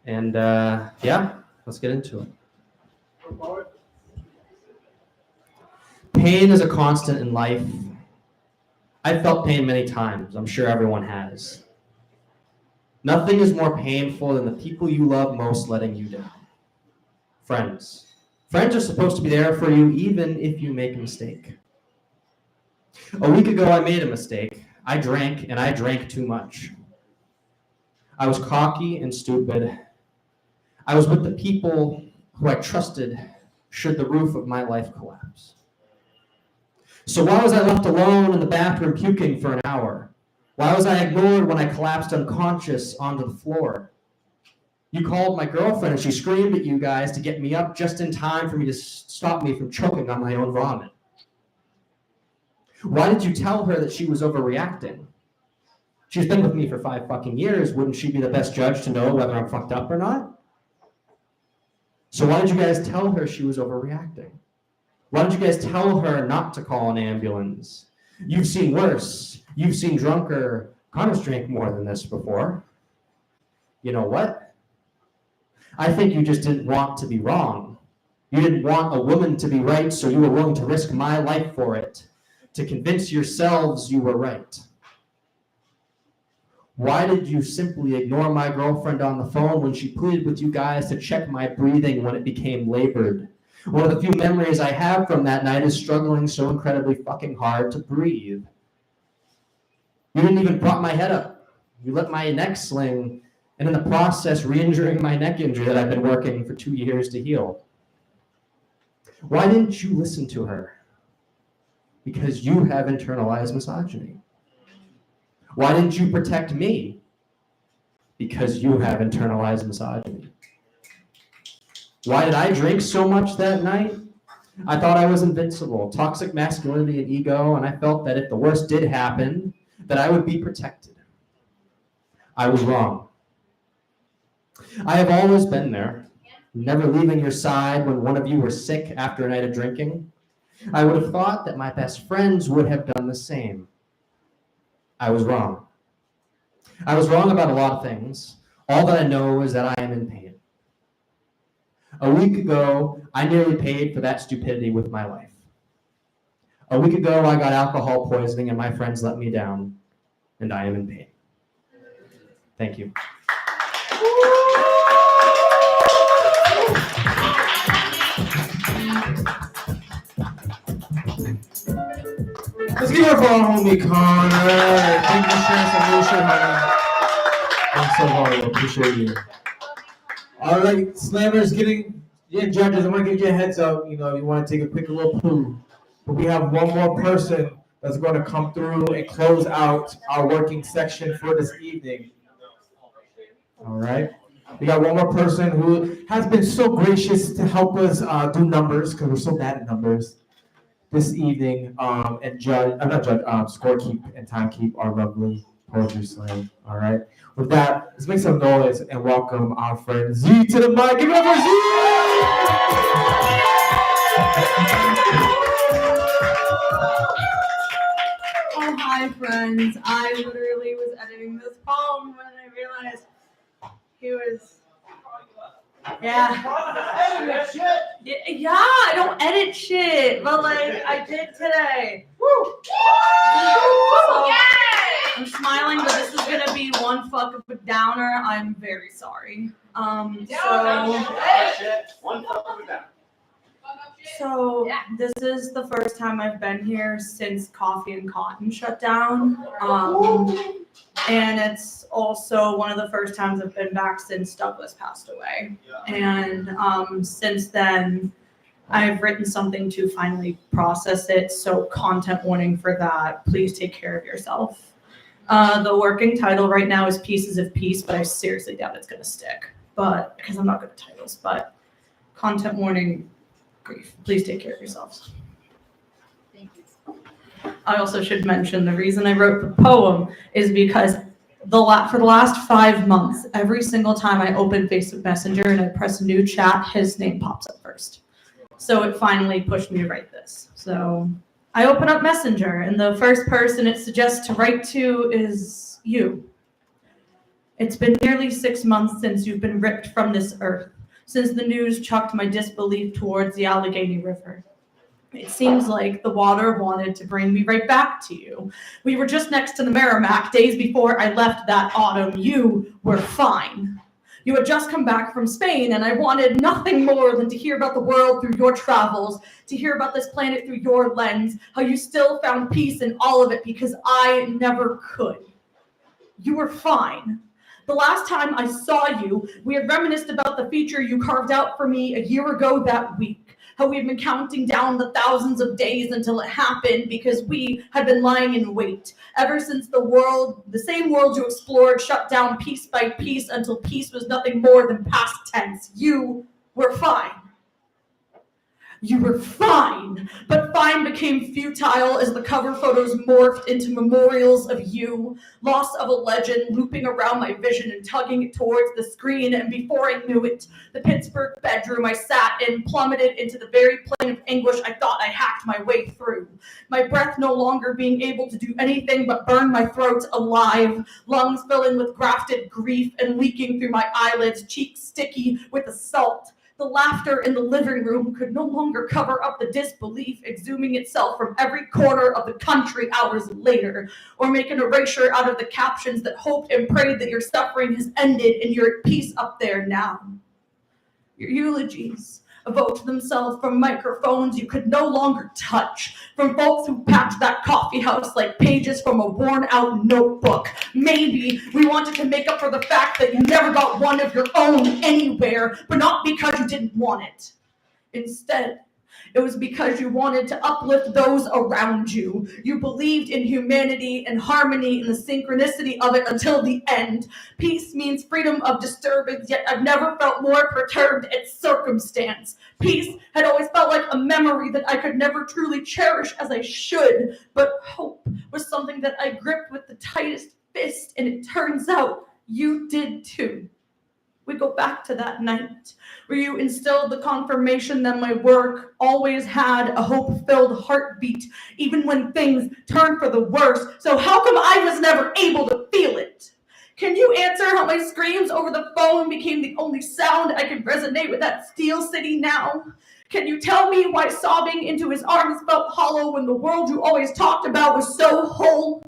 And yeah, let's get into it. Pain is a constant in life. I've felt pain many times. I'm sure everyone has. Nothing is more painful than the people you love most letting you down. Friends. Friends are supposed to be there for you even if you make a mistake. A week ago, I made a mistake. I drank, and I drank too much. I was cocky and stupid. I was with the people who I trusted should the roof of my life collapse. So why was I left alone in the bathroom puking for an hour? Why was I ignored when I collapsed unconscious onto the floor? You called my girlfriend and she screamed at you guys to get me up just in time for me to stop me from choking on my own vomit. Why did you tell her that she was overreacting? She's been with me for 5 fucking years. Wouldn't she be the best judge to know whether I'm fucked up or not? So why did you guys tell her she was overreacting? Why did you guys tell her not to call an ambulance? You've seen worse. You've seen drunker. Connor's drank more than this before. You know what? I think you just didn't want to be wrong. You didn't want a woman to be right, so you were willing to risk my life for it, to convince yourselves you were right. Why did you simply ignore my girlfriend on the phone when she pleaded with you guys to check my breathing when it became labored? One of the few memories I have from that night is struggling so incredibly fucking hard to breathe. You didn't even prop my head up. You let my neck sling, and in the process, re-injuring my neck injury that I've been working for 2 years to heal. Why didn't you listen to her? Because you have internalized misogyny. Why didn't you protect me? Because you have internalized misogyny. Why did I drink so much that night? I thought I was invincible, toxic masculinity and ego, and I felt that if the worst did happen, that I would be protected. I was wrong. I have always been there, never leaving your side when one of you were sick after a night of drinking. I would have thought that my best friends would have done the same. I was wrong. I was wrong about a lot of things. All that I know is that I am in pain. A week ago, I nearly paid for that stupidity with my life. A week ago, I got alcohol poisoning and my friends let me down, and I am in pain. Thank you. Let's give it up for our homie Connor. Thank you for sharing some new shit, honey. I'm so hard. I appreciate you. All right, Slammers, judges, I want to give you a heads up. You know, you want to take a quick little poo. But we have one more person that's going to come through and close out our working section for this evening. All right. We got one more person who has been so gracious to help us do numbers because we're so bad at numbers this evening, and scorekeep and timekeep our lovely poetry slam. All right. With that, let's make some noise and welcome our friend Z to the mic. Give it up for Z! Oh, hi, friends. I literally was editing this poem when I realized he was Yeah. Yeah, I don't edit shit, but like I did today. Woo! So, I'm smiling, but this is gonna be one fuck of a downer. I'm very sorry. So this is the first time I've been here since Coffee and Cotton shut down. And it's also one of the first times I've been back since Douglas passed away. And since then, I've written something to finally process it. So content warning for that. Please take care of yourself. The working title right now is Pieces of Peace, but I seriously doubt it's going to stick. But because I'm not good at titles, but content warning, grief. Please take care of yourselves. Thank you. I also should mention the reason I wrote the poem is because for the last 5 months, every single time I open Facebook Messenger and I press new chat, his name pops up first. So it finally pushed me to write this. So I open up Messenger and the first person it suggests to write to is you. It's been nearly 6 months since you've been ripped from this earth, since the news chucked my disbelief towards the Allegheny River. It seems like the water wanted to bring me right back to you. We were just next to the Merrimack days before I left that autumn. You were fine. You had just come back from Spain, and I wanted nothing more than to hear about the world through your travels, to hear about this planet through your lens, how you still found peace in all of it because I never could. You were fine. The last time I saw you, we had reminisced about the future you carved out for me a year ago that week. How we had been counting down the thousands of days until it happened because we had been lying in wait. Ever since the same world you explored shut down piece by piece until peace was nothing more than past tense. You were fine. You were fine, but fine became futile as the cover photos morphed into memorials of you, loss of a legend looping around my vision and tugging it towards the screen, and before I knew it, the Pittsburgh bedroom I sat in plummeted into the very plane of anguish I thought I hacked my way through. My breath no longer being able to do anything but burn my throat alive, lungs filling with grafted grief and leaking through my eyelids, cheeks sticky with the salt. The laughter in the living room could no longer cover up the disbelief exhuming itself from every corner of the country hours later, or make an erasure out of the captions that hoped and prayed that your suffering has ended and you're at peace up there now. Your eulogies evoked themselves from microphones you could no longer touch, from folks who packed that coffee house like pages from a worn-out notebook. Maybe we wanted to make up for the fact that you never got one of your own anywhere, but not because you didn't want it. Instead, it was because you wanted to uplift those around you. You believed in humanity and harmony and the synchronicity of it until the end. Peace means freedom of disturbance, yet I've never felt more perturbed at circumstance. Peace had always felt like a memory that I could never truly cherish as I should, but hope was something that I gripped with the tightest fist, and it turns out you did too. We go back to that night where you instilled the confirmation that my work always had a hope-filled heartbeat, even when things turned for the worse. So how come I was never able to feel it? Can you answer how my screams over the phone became the only sound I could resonate with that Steel City now? Can you tell me why sobbing into his arms felt hollow when the world you always talked about was so whole?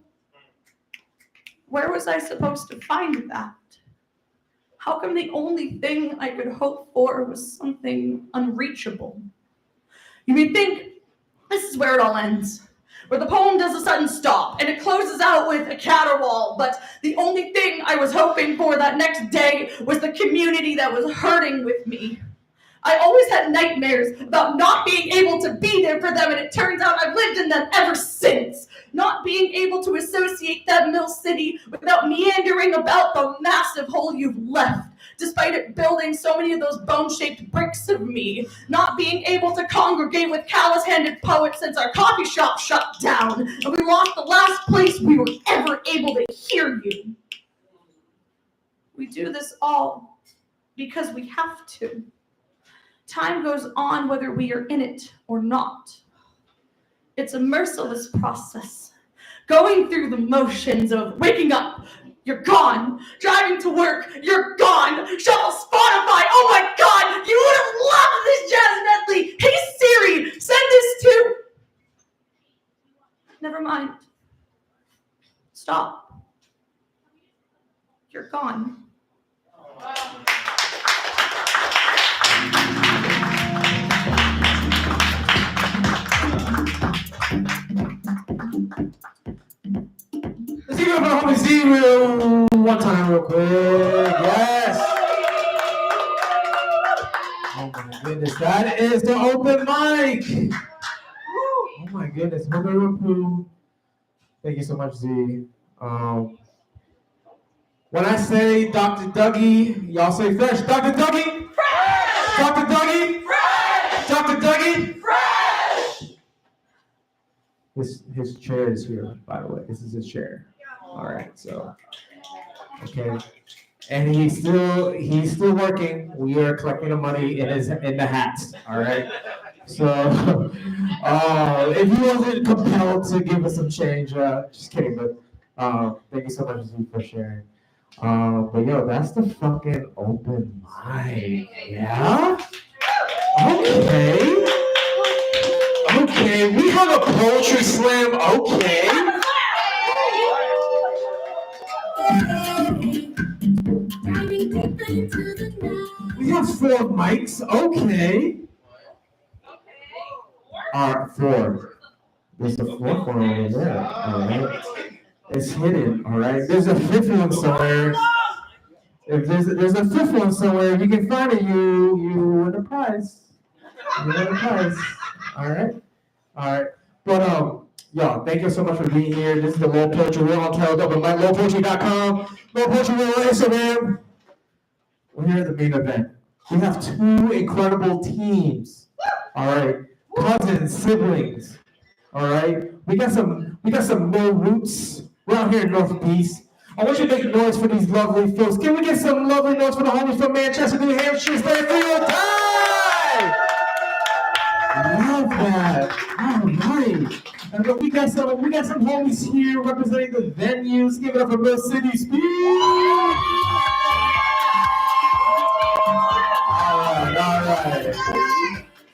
Where was I supposed to find that? How come the only thing I could hope for was something unreachable? You may think this is where it all ends, where the poem does a sudden stop and it closes out with a caterwaul, but the only thing I was hoping for that next day was the community that was hurting with me. I always had nightmares about not being able to be there for them, and it turns out I've lived in them ever since. Not being able to associate that Mill City without meandering about the massive hole you've left, despite it building so many of those bone-shaped bricks of me. Not being able to congregate with callous-handed poets since our coffee shop shut down, and we lost the last place we were ever able to hear you. We do this all because we have to. Time goes on whether we are in it or not. It's a merciless process. Going through the motions of waking up, You're gone. Driving to work, you're gone. Shuffle Spotify. Oh my God, you would have loved this jazz medley. Hey Siri, send this to. Never mind. Stop. You're gone. Let's give it up for homie Z one time real quick. Yes. Oh my goodness, that is the open mic. Oh my goodness, thank you so much, Z. When I say Dr. Dougie, y'all say fresh. Dr. Dougie? Fresh! Dr. Dougie? Fresh! Dr. Dougie? Fresh! His chair is here, by the way. This is his chair. All right, so okay. And he's still working. We are collecting the money in the hats. All right. So if he wasn't compelled to give us some change, just kidding. But thank you so much for sharing. But yo, that's the fucking open mic. Yeah? Okay. Okay, we have a poetry slam. Okay. We have 4 mics. Okay. Four. There's a 4th one over there. All right. It's hidden. All right. There's a 5th one somewhere. If there's a 5th one somewhere, if you can find it, you win a prize. You win a prize. All right. All right. But y'all, thank you so much for being here. This is the Low Poetry. We're on Untitled up at lowpoetry.com. Low Poetry on Instagram. We're here at the main event. We have 2 incredible teams. All right. Cousins, siblings. All right. We got some more roots. We're out here in North Beach. I want you to make noise for these lovely folks. Can we get some lovely noise for the homies from Manchester, New Hampshire? Stay for your time. Love that. All right. And then we got some homies here representing the venues. Give it up for Mill City Speed.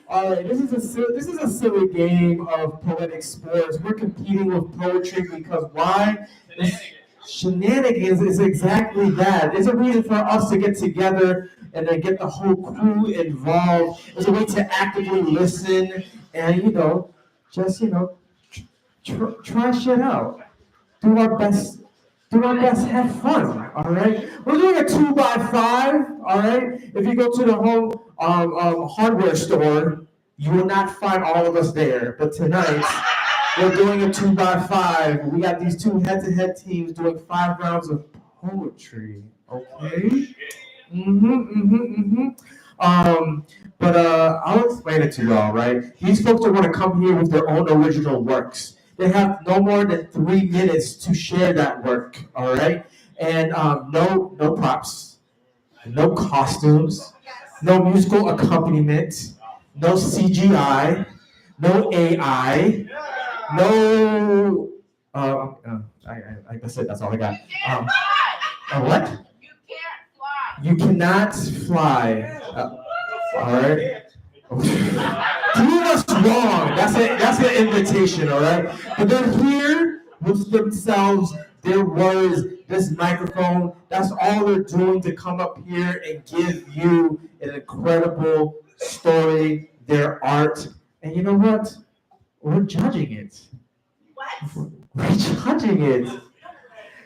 All right. This is a silly game of poetic sports. We're competing with poetry because why? Shenanigans is exactly that. It's a reason for us to get together and then get the whole crew involved. It's a way to actively listen and just try shit out. Do our best. Have fun. All right. We're doing a 2x5. All right. If you go to the home hardware store, you will not find all of us there. But tonight, we're doing a 2x5. We got these 2 head-to-head teams doing 5 rounds of poetry. Okay. But I'll explain it to y'all. Right. These folks are going to come here with their own original works. They have no more than 3 minutes to share that work, all right? And no props, no costumes, no musical accompaniment, no CGI, no AI, no. Like I said, that's all I got. What? You cannot fly. All right. Prove us wrong. That's an invitation, all right? But they're here with themselves, their words, this microphone. That's all they're doing to come up here and give you an incredible story, their art. And you know what? We're judging it. What? We're judging it.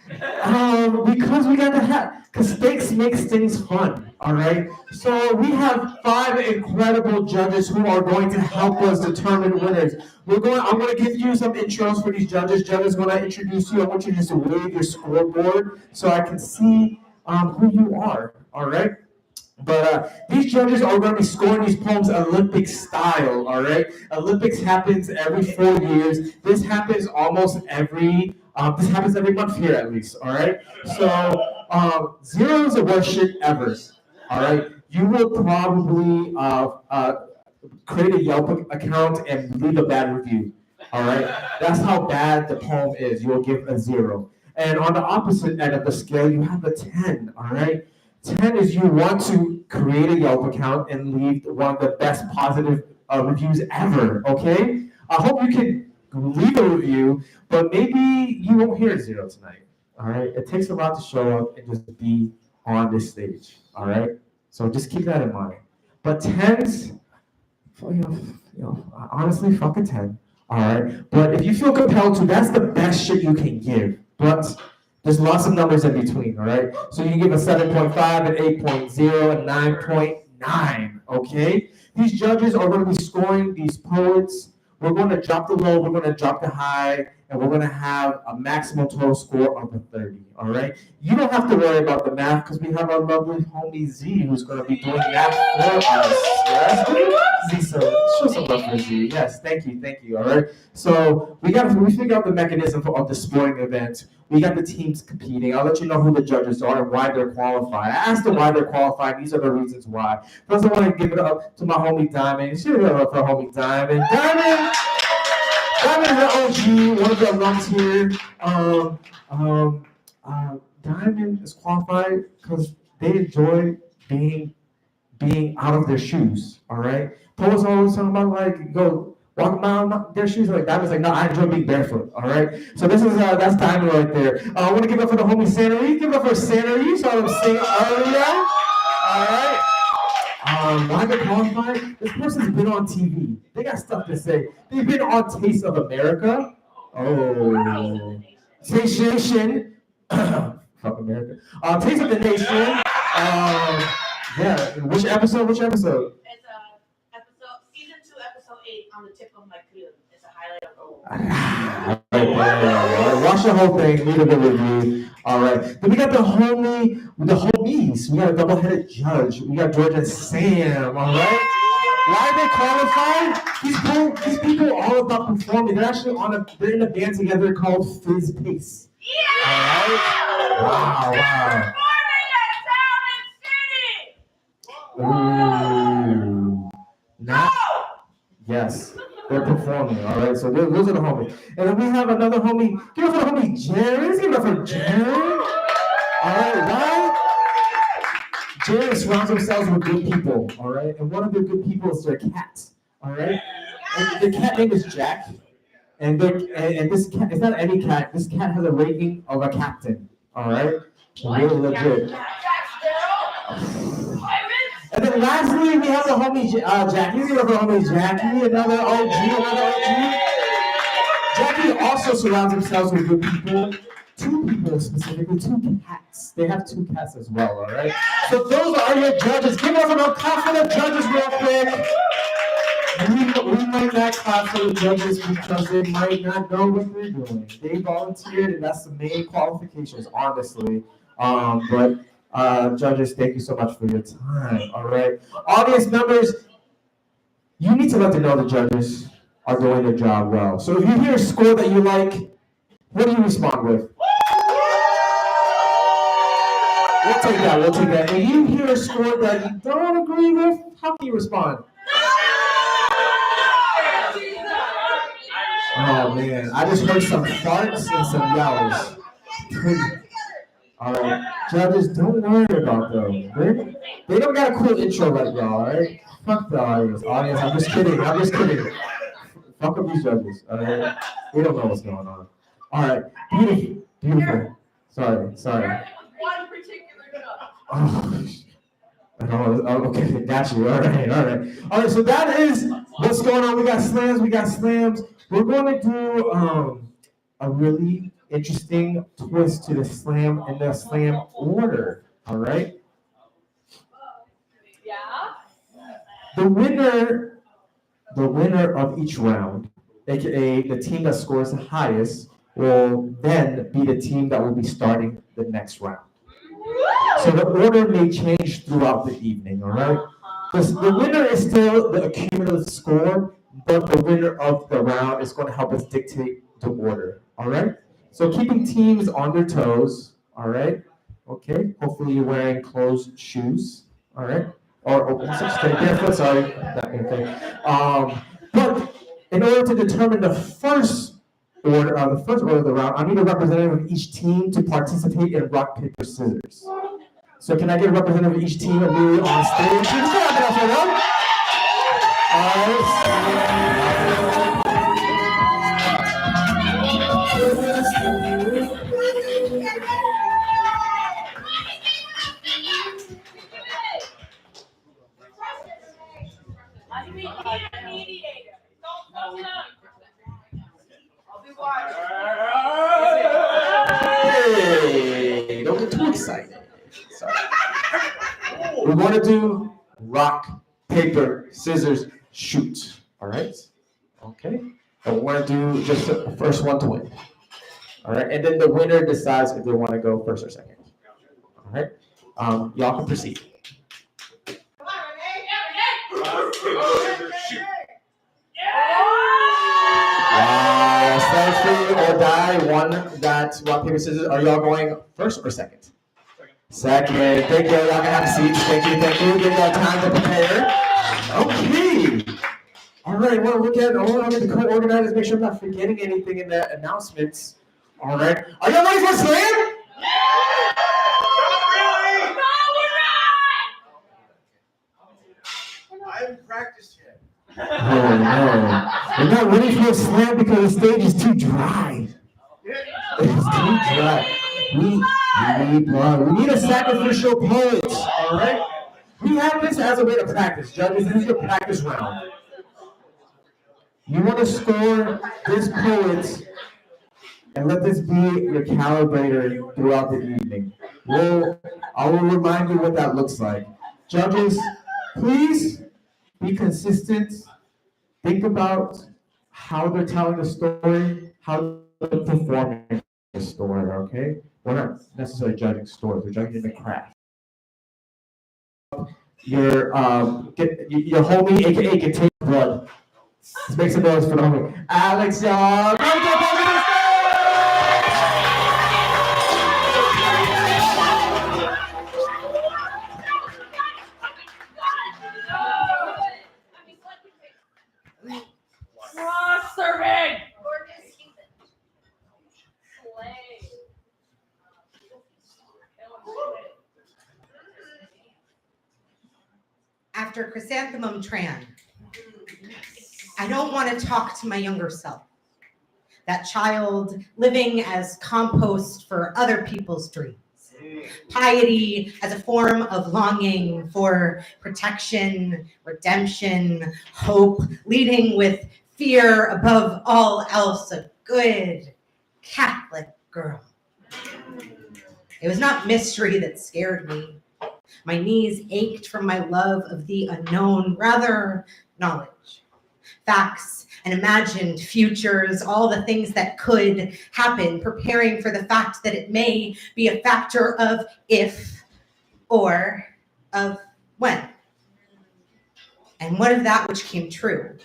Because we got to have, because stakes makes things fun, all right? So we have 5 incredible judges who are going to help us determine winners. I'm going to give you some intros for these judges. Judges, when I introduce you, I want you just to wave your scoreboard so I can see who you are, all right? But these judges are going to be scoring these poems Olympic style, all right? Olympics happens every 4 years. This happens every month here at least, all right? So 0 is the worst shit ever, all right? You will probably create a Yelp account and leave a bad review, all right? That's how bad the poem is. You will give a 0. And on the opposite end of the scale, you have a 10, all right? 10 is you want to create a Yelp account and leave one of the best positive reviews ever, okay? I hope you can leave a review, but maybe you won't hear a 0 tonight, all right? It takes a lot to show up and just be on this stage, all right? So just keep that in mind. But 10s, honestly, fuck a 10, all right? But if you feel compelled to, that's the best shit you can give. But there's lots of numbers in between, all right? So you can give a 7.5, an 8.0, a 9.9, okay? These judges are going to be scoring these poets. We're going to drop the low, we're going to drop the high, and we're going to have a maximum total score of a 30, all right? You don't have to worry about the math because we have our lovely homie Z who's going to be doing that for us, yes? Z, so show some love for Z. Yes, thank you, all right? So we figured out the mechanism of the sporting event. We got the teams competing. I'll let you know who the judges are and why they're qualified. I asked them why they're qualified. These are the reasons why. First, I want to give it up to my homie Diamond. Give it up for homie Diamond. Diamond is an OG, one of the alums here. Diamond is qualified because they enjoy being out of their shoes. All right. Poets always talking about like go walk around their shoes. Like Diamond's like, no, I enjoy being barefoot. All right. So this is that's Diamond right there. I want to give it up for the homie Santa Reed. Give it up for Santa Reed. You saw him sing earlier. All right. Why they're qualified? This person's been on TV. They got stuff to say. They've been on Taste of America. Oh, Taste Nation. Fuck America. Taste of the Nation. Yeah. Which episode? It's episode season 2, episode 8 on the tip of my crew. It's a highlight of the All right, watch the whole thing. Leave a good review. All right. Then we got the homies. We got a double-headed judge. We got George and Sam. All right. Why are they qualified? These people are all about performing. They're actually they're in a band together called Fizz Pace. All right. Wow. Ooh. Not. Yes. They're performing, all right? So those are the homies. And then we have another homie. Give it up for the homie Jared. Give it up for Jared. All right, Jared surrounds themselves with good people, all right? And one of the good people is their cat, all right? And the cat name is Jack. And this cat, it's not any cat. This cat has a rating of a captain, all right? Really legit. And then lastly, we have the homie Jackie. Give it up for homie Jackie, another OG. Jackie also surrounds himself with good people. 2 people specifically, 2 cats. They have 2 cats as well, all right? So those are your judges. Give us a clap for the judges real quick. We might not clap for the judges because they might not know what they're doing. They volunteered, and that's the main qualifications, honestly. But judges, thank you so much for your time, all right? Audience members, you need to let them know the judges are doing their job well. So if you hear a score that you like, what do you respond with? We'll take that. If you hear a score that you don't agree with, how can you respond? Oh man, I just heard some farts and some yells. All right, judges, don't worry about them. They don't got a cool intro like y'all, all right? Fuck the audience. I'm just kidding. Fuck up these judges, all right? They don't know what's going on. All right, beautiful. Sorry. One particular Oh, okay, got you. All right. So that is what's going on. We got slams. We're going to do a really interesting twist to the slam and the slam order. All right. Yeah. The winner of each round, aka the team that scores the highest, will then be the team that will be starting the next round. So the order may change throughout the evening, all right? The winner is still the cumulative score, but the winner of the round is going to help us dictate the order, all right? So keeping teams on their toes, all right? Okay, hopefully you're wearing closed shoes, all right? Or barefoot, sorry. Okay. But in order to determine the first order, the first order of the round, I need a representative of each team to participate in rock, paper, scissors. So can I get a representative of each team immediately on stage? Just clap it up for them. I need a mediator. Don't fuck it up. I'll be watching. Hey, don't get too excited. Sorry. We want to do rock, paper, scissors, shoot. All right? Okay? And we want to do just the first one to win. All right? And then the winner decides if they want to go first or second. All right? Y'all can proceed. Stand free or die. One that rock, paper, scissors. Are y'all going first or second? Second. Thank you. Y'all can have seats. Thank you. Thank you. Give y'all time to prepare. Okay. All right. Well, look at the co-organizers. Make sure I'm not forgetting anything in the announcements. All right. Are y'all ready for slam? I haven't practiced yet. Oh no. We're not ready for a slam because the stage is too dry. It's too dry. We need blood. We need a sacrificial poet. All right? We have this as a way to practice. Judges, this is your practice round. You want to score this poet and let this be your calibrator throughout the evening. I will remind you what that looks like. Judges, please be consistent. Think about how they're telling the story, how they're performing the story, okay? We're not necessarily judging stories, we're judging the craft. Your homie, aka Contain Blood. Let's make some noise for the homie. Alex, y'all. Serving! After Chrysanthemum Tran, I don't want to talk to my younger self. That child living as compost for other people's dreams. Piety as a form of longing for protection, redemption, hope, leading with fear above all else, a good Catholic girl. It was not mystery that scared me. My knees ached from my love of the unknown, rather knowledge, facts, and imagined futures, all the things that could happen, preparing for the fact that it may be a factor of if or of when. And what of that which came true?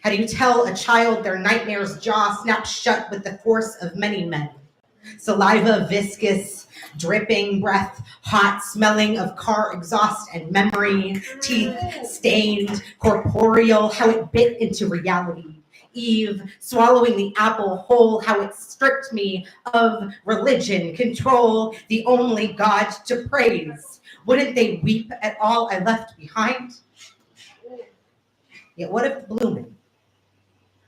How do you tell a child their nightmare's jaw snapped shut with the force of many men? Saliva viscous, dripping breath, hot, smelling of car exhaust and memory, teeth stained, corporeal, how it bit into reality. Eve swallowing the apple whole, how it stripped me of religion, control, the only God to praise. Wouldn't they weep at all I left behind? Yet what if blooming,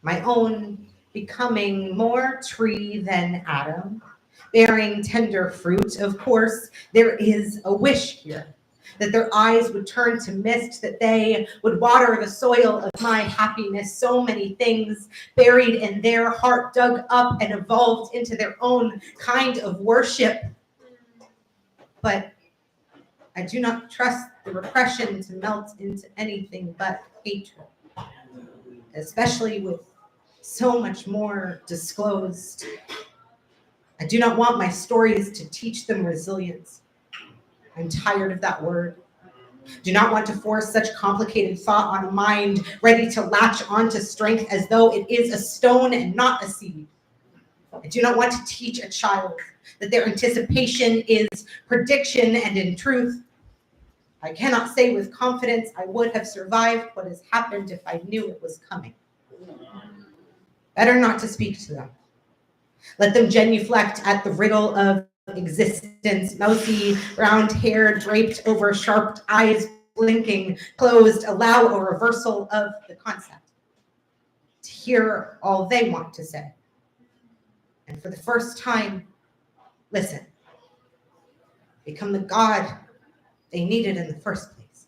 my own becoming more tree than Adam, bearing tender fruit? Of course, there is a wish here, that their eyes would turn to mist, that they would water the soil of my happiness. So many things buried in their heart, dug up and evolved into their own kind of worship. But I do not trust the repression to melt into anything but hatred, especially with so much more disclosed. I do not want my stories to teach them resilience. I'm tired of that word. Do not want to force such complicated thought on a mind ready to latch onto strength as though it is a stone and not a seed. I do not want to teach a child that their anticipation is prediction, and in truth, I cannot say with confidence I would have survived what has happened if I knew it was coming. Better not to speak to them. Let them genuflect at the riddle of existence, mousy, round hair draped over sharp eyes, blinking, closed, allow a reversal of the concept. To hear all they want to say. And for the first time, listen. Become the God they needed in the first place.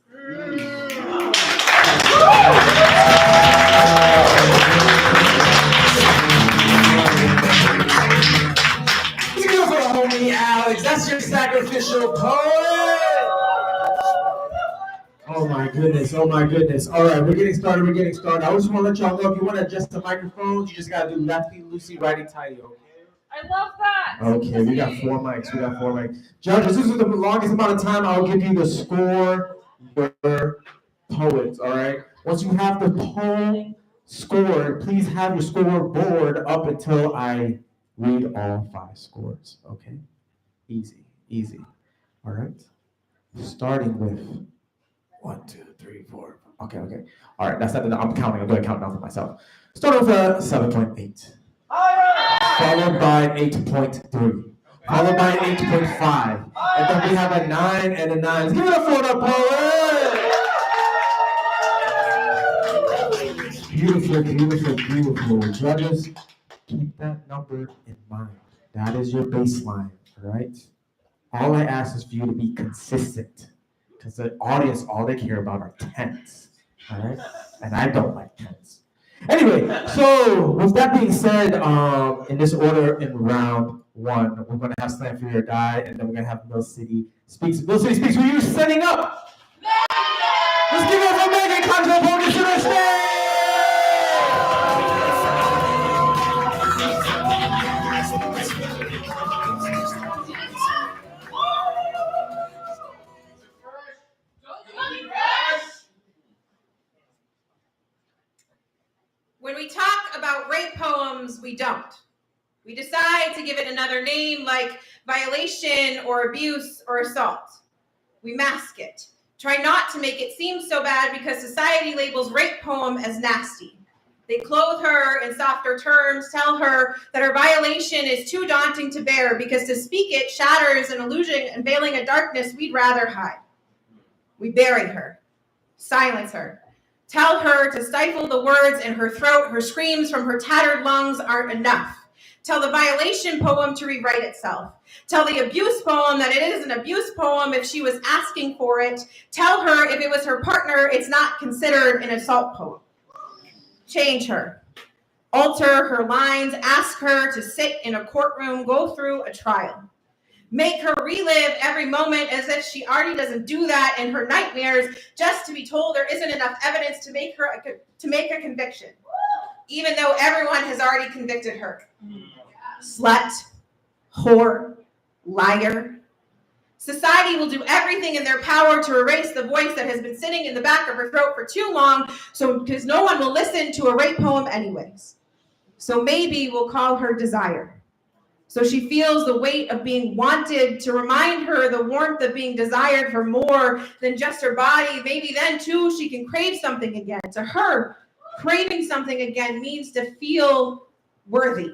Give it up for homie Alex. That's your sacrificial poet. Oh my goodness. Oh my goodness. All right, we're getting started. I just want to let y'all know if you want to adjust the microphones, you just got to do lefty, loosey, righty, tighty. Okay. I love that. Okay, we got 4 mics. Judges, this is the longest amount of time I'll give you to score your poets, all right? Once you have the poem scored, please have your scoreboard up until I read all 5 scores, okay? Easy. All right? Starting with 1, 2, 3, 4. Okay. All right, that's not enough. I'm counting. I'm doing a countdown for myself. Starting with a 7.8. Followed by 8.3, followed by 8.5, and then we have a 9 and a 9. Give it up for the poet! Beautiful. Judges, keep that number in mind. That is your baseline, all right? All I ask is for you to be consistent, because the audience, all they care about are tens, all right? And I don't like tens. Anyway, so with that being said, in this order, in round 1, we're going to have Slam for Your Die, and then we're going to have Mill City Speaks. Mill City Speaks, who are you setting up? Let's give it up for Megan. Come to the podium to the stage! When we talk about rape poems, we don't. We decide to give it another name like violation or abuse or assault. We mask it. Try not to make it seem so bad because society labels rape poem as nasty. They clothe her in softer terms, tell her that her violation is too daunting to bear because to speak it shatters an illusion and veiling a darkness we'd rather hide. We bury her, silence her, tell her to stifle the words in her throat. Her screams from her tattered lungs aren't enough. Tell the violation poem to rewrite itself. Tell the abuse poem that it is an abuse poem if she was asking for it. Tell her if it was her partner, it's not considered an assault poem. Change her. Alter her lines. Ask her to sit in a courtroom, go through a trial. Make her relive every moment as if she already doesn't do that in her nightmares, just to be told there isn't enough evidence to make a conviction, even though everyone has already convicted her. Slut, whore, liar. Society will do everything in their power to erase the voice that has been sitting in the back of her throat for too long, so because no one will listen to a rape poem anyways. So maybe we'll call her Desire. So she feels the weight of being wanted, to remind her the warmth of being desired for more than just her body. Maybe then, too, she can crave something again. To her, craving something again means to feel worthy.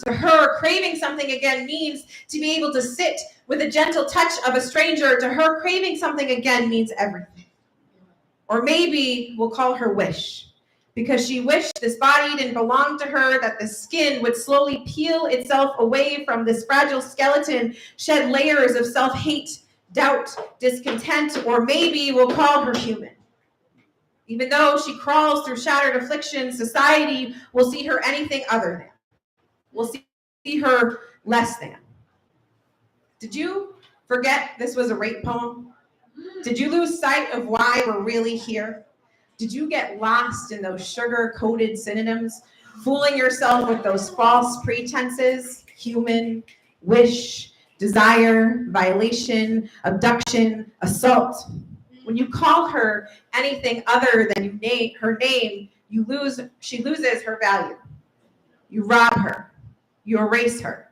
To her, craving something again means to be able to sit with a gentle touch of a stranger. To her, craving something again means everything. Or maybe we'll call her Wish. Because she wished this body didn't belong to her, that the skin would slowly peel itself away from this fragile skeleton, shed layers of self-hate, doubt, discontent, or maybe we'll call her human. Even though she crawls through shattered affliction, society will see her anything other than. We'll see her less than. Did you forget this was a rape poem? Did you lose sight of why we're really here? Did you get lost in those sugar-coated synonyms, fooling yourself with those false pretenses? Human, wish, desire, violation, abduction, assault. When you call her anything other than her name, she loses her value. You rob her. You erase her.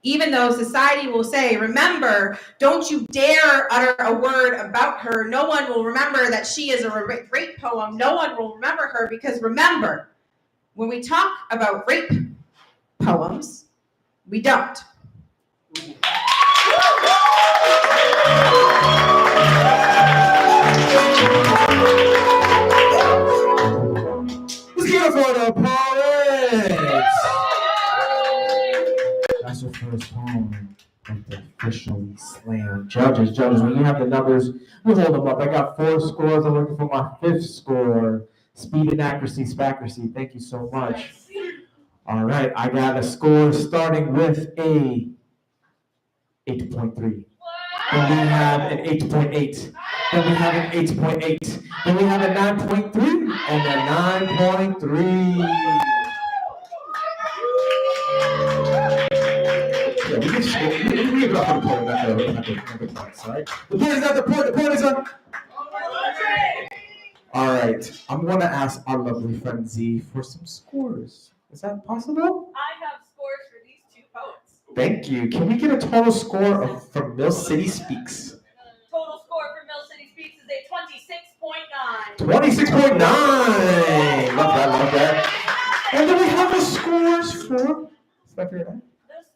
Even though society will say, remember, don't you dare utter a word about her. No one will remember that she is a rape poem. No one will remember her because remember, when we talk about rape poems, We don't. Let's give it for the poets. That's your first poem of the official slam. Judges, when you have the numbers, you hold them up. I got 4 scores. I'm looking for my 5th score. Speed and accuracy, spaccuracy. Thank you so much. All right, I got a score starting with a 8.3. Then we have an 8.8. Then we have an 8.8. Then we have a 9.3 and a 9.3. Yeah, we give it up for the point, not the points, all right? The point is not the point. The point is on. All right, I'm going to ask our lovely friend Z for some scores. Is that possible? I have scores for these 2 poets. Thank you. Can we get a total score from Mill City Speaks? Total score for Mill City Speaks is a 26.9. 26.9. Love that. And then we have the scores for. The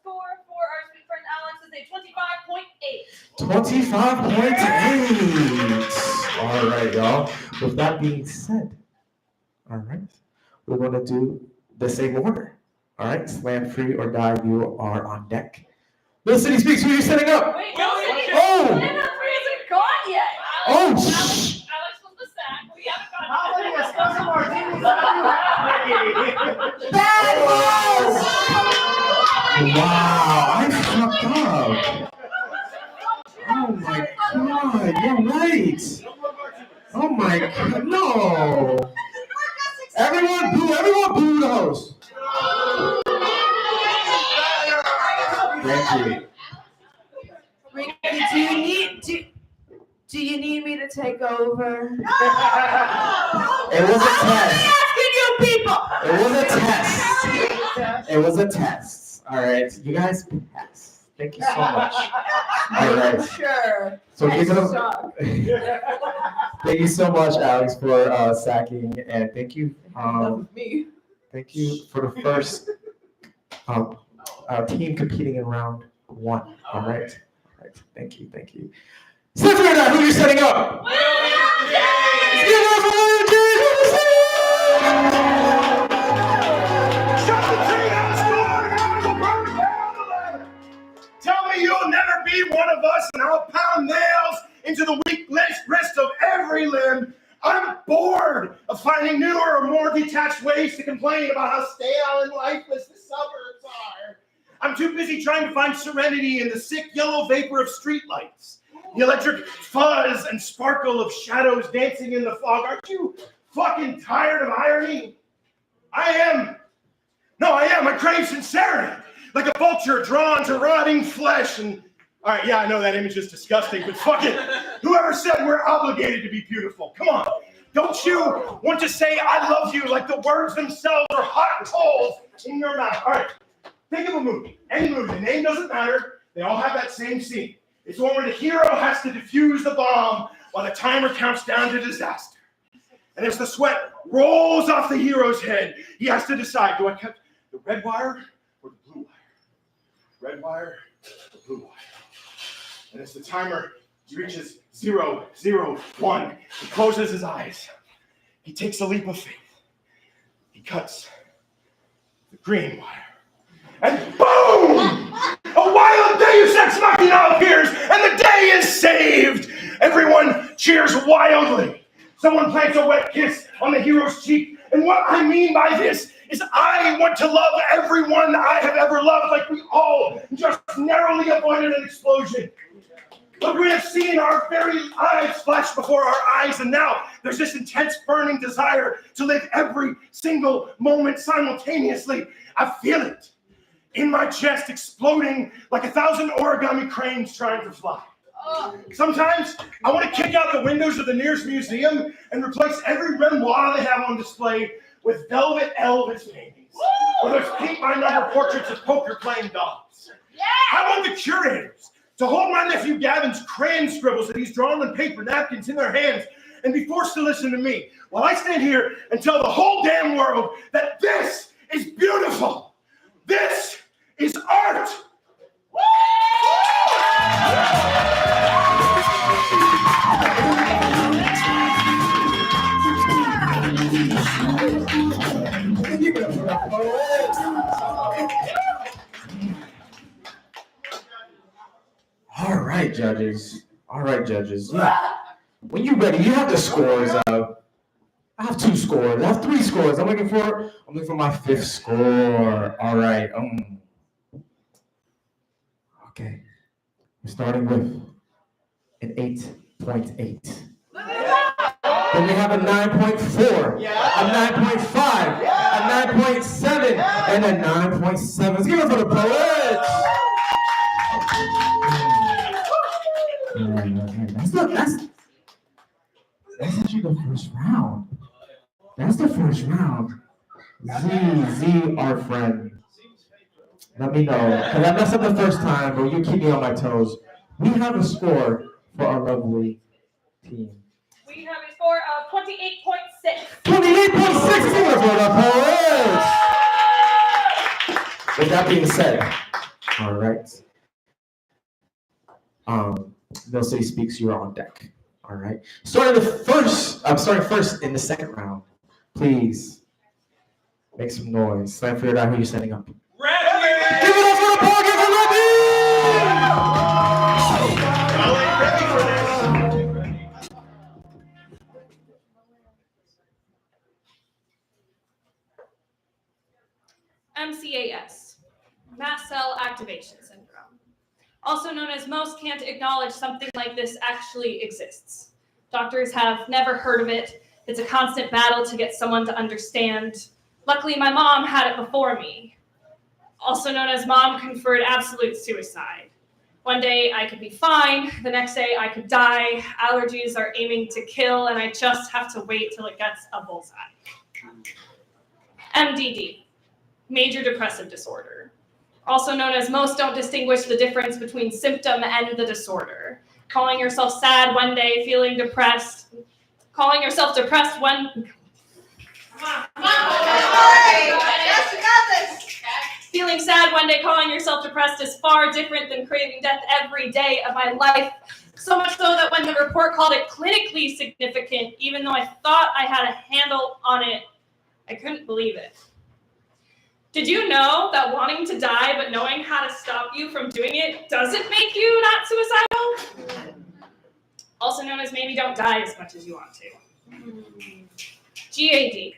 score for our sweet friend Alex is a 25.8. 25.8. All right, y'all. With that being said, all right, we're going to do the same order. All right, slam free or die, you are on deck. Mill City Speaks, who are you setting up? Wait, no, Oh! Slam free isn't gone yet. Oh, Alex was the sack. We haven't gotten How many espresso martinis have you had? Wow, I fucked up. Oh my God, you're right. Oh my God, no. Everyone boo the host. Thank you. Ricky, do you need me to take over? It was a test. Asking you people. It was a test. It was a test. All right, you guys passed. Thank you so much. All right. Sure. So give it Suck. up. Thank you so much, Alex, for sacking, and thank you. Me. Thank you for the first team competing in round 1. All right. Thank you. Stephanie, who are you setting up? Tell me you'll never be one of us, and I'll pound nails into the weak wrist of every limb. I'm bored of finding newer or more detached ways to complain about how stale and lifeless the suburbs are. I'm too busy trying to find serenity in the sick yellow vapor of streetlights, the electric fuzz and sparkle of shadows dancing in the fog. Aren't you fucking tired of irony? I am. I crave sincerity, like a vulture drawn to rotting flesh. And all right, yeah, I know that image is disgusting, but fuck it. Whoever said we're obligated to be beautiful? Come on. Don't you want to say I love you like the words themselves are hot coals in your mouth? All right, think of a movie. Any movie. The name doesn't matter. They all have that same scene. It's one where the hero has to defuse the bomb while the timer counts down to disaster. And as the sweat rolls off the hero's head, he has to decide, do I cut the red wire or the blue wire? Red wire or blue wire? And as the timer reaches 001, he closes his eyes. He takes a leap of faith. He cuts the green wire. And boom! A wild Deus Ex Machina appears, and the day is saved! Everyone cheers wildly. Someone plants a wet kiss on the hero's cheek. And what I mean by this is I want to love everyone I have ever loved, like we all just narrowly avoided an explosion. But we have seen our very lives flash before our eyes, and now there's this intense burning desire to live every single moment simultaneously. I feel it in my chest, exploding like 1,000 origami cranes trying to fly. Sometimes I want to kick out the windows of the nearest museum and replace every Renoir they have on display with velvet Elvis paintings, or those paint-by-number portraits of poker-playing dogs. I want the curators to hold my nephew Gavin's crayon scribbles that he's drawn on paper napkins in their hands and be forced to listen to me while I stand here and tell the whole damn world that this is beautiful. This is art. right, judges. All right, judges. Yeah. When you're ready, you have the scores up. I have 2 scores. I have 3 scores. I'm looking for my 5th score. All right. Okay. We're starting with an 8.8. Then we have a 9.4, a 9.5, a 9.7, and a 9.7. Let's give it for the poets. That's actually the first round. That's the first round. Z, our friend. Let me know, because I messed up the first time, but you keep me on my toes. We have a score for our lovely team. We have a score of 28.6. 28.6 is even for the poets. With that being said, all right. No City Speaks, you're on deck. All right. Starting first in the second round. Please make some noise. So I figured out who you're setting up. Ready! Give it up for the ball, give it MCAS, mast cell activation syndrome. Also known as most can't acknowledge something like this actually exists. Doctors have never heard of it. It's a constant battle to get someone to understand. Luckily, my mom had it before me. Also known as mom-conferred absolute suicide. One day I could be fine, the next day I could die. Allergies are aiming to kill, and I just have to wait till it gets a bullseye. MDD, major depressive disorder. Also known as most don't distinguish the difference between symptom and the disorder. Calling yourself sad one day, feeling depressed. Calling yourself depressed one... Yes, you got this. Feeling sad one day, calling yourself depressed is far different than craving death every day of my life. So much so that when the report called it clinically significant, even though I thought I had a handle on it, I couldn't believe it. Did you know that wanting to die but knowing how to stop you from doing it doesn't make you not suicidal? Also known as maybe don't die as much as you want to. GAD,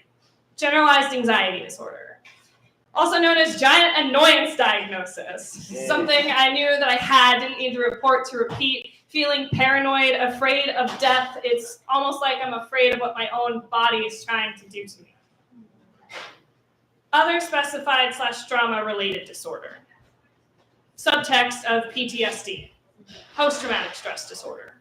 generalized anxiety disorder. Also known as giant annoyance diagnosis. Something I knew that I had, didn't need the report to repeat. Feeling paranoid, afraid of death. It's almost like I'm afraid of what my own body is trying to do to me. Other specified / trauma related disorder. Subtext of PTSD, post-traumatic stress disorder.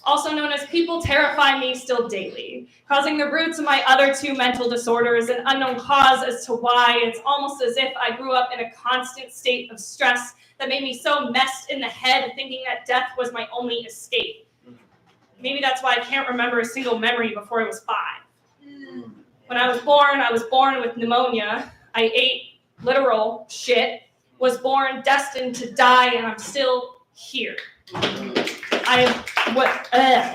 Also known as people terrify me still daily, causing the roots of my other 2 mental disorders, an unknown cause as to why. It's almost as if I grew up in a constant state of stress that made me so messed in the head thinking that death was my only escape. Maybe that's why I can't remember a single memory before I was 5. When I was born with pneumonia. I ate literal shit, was born destined to die, and I'm still here.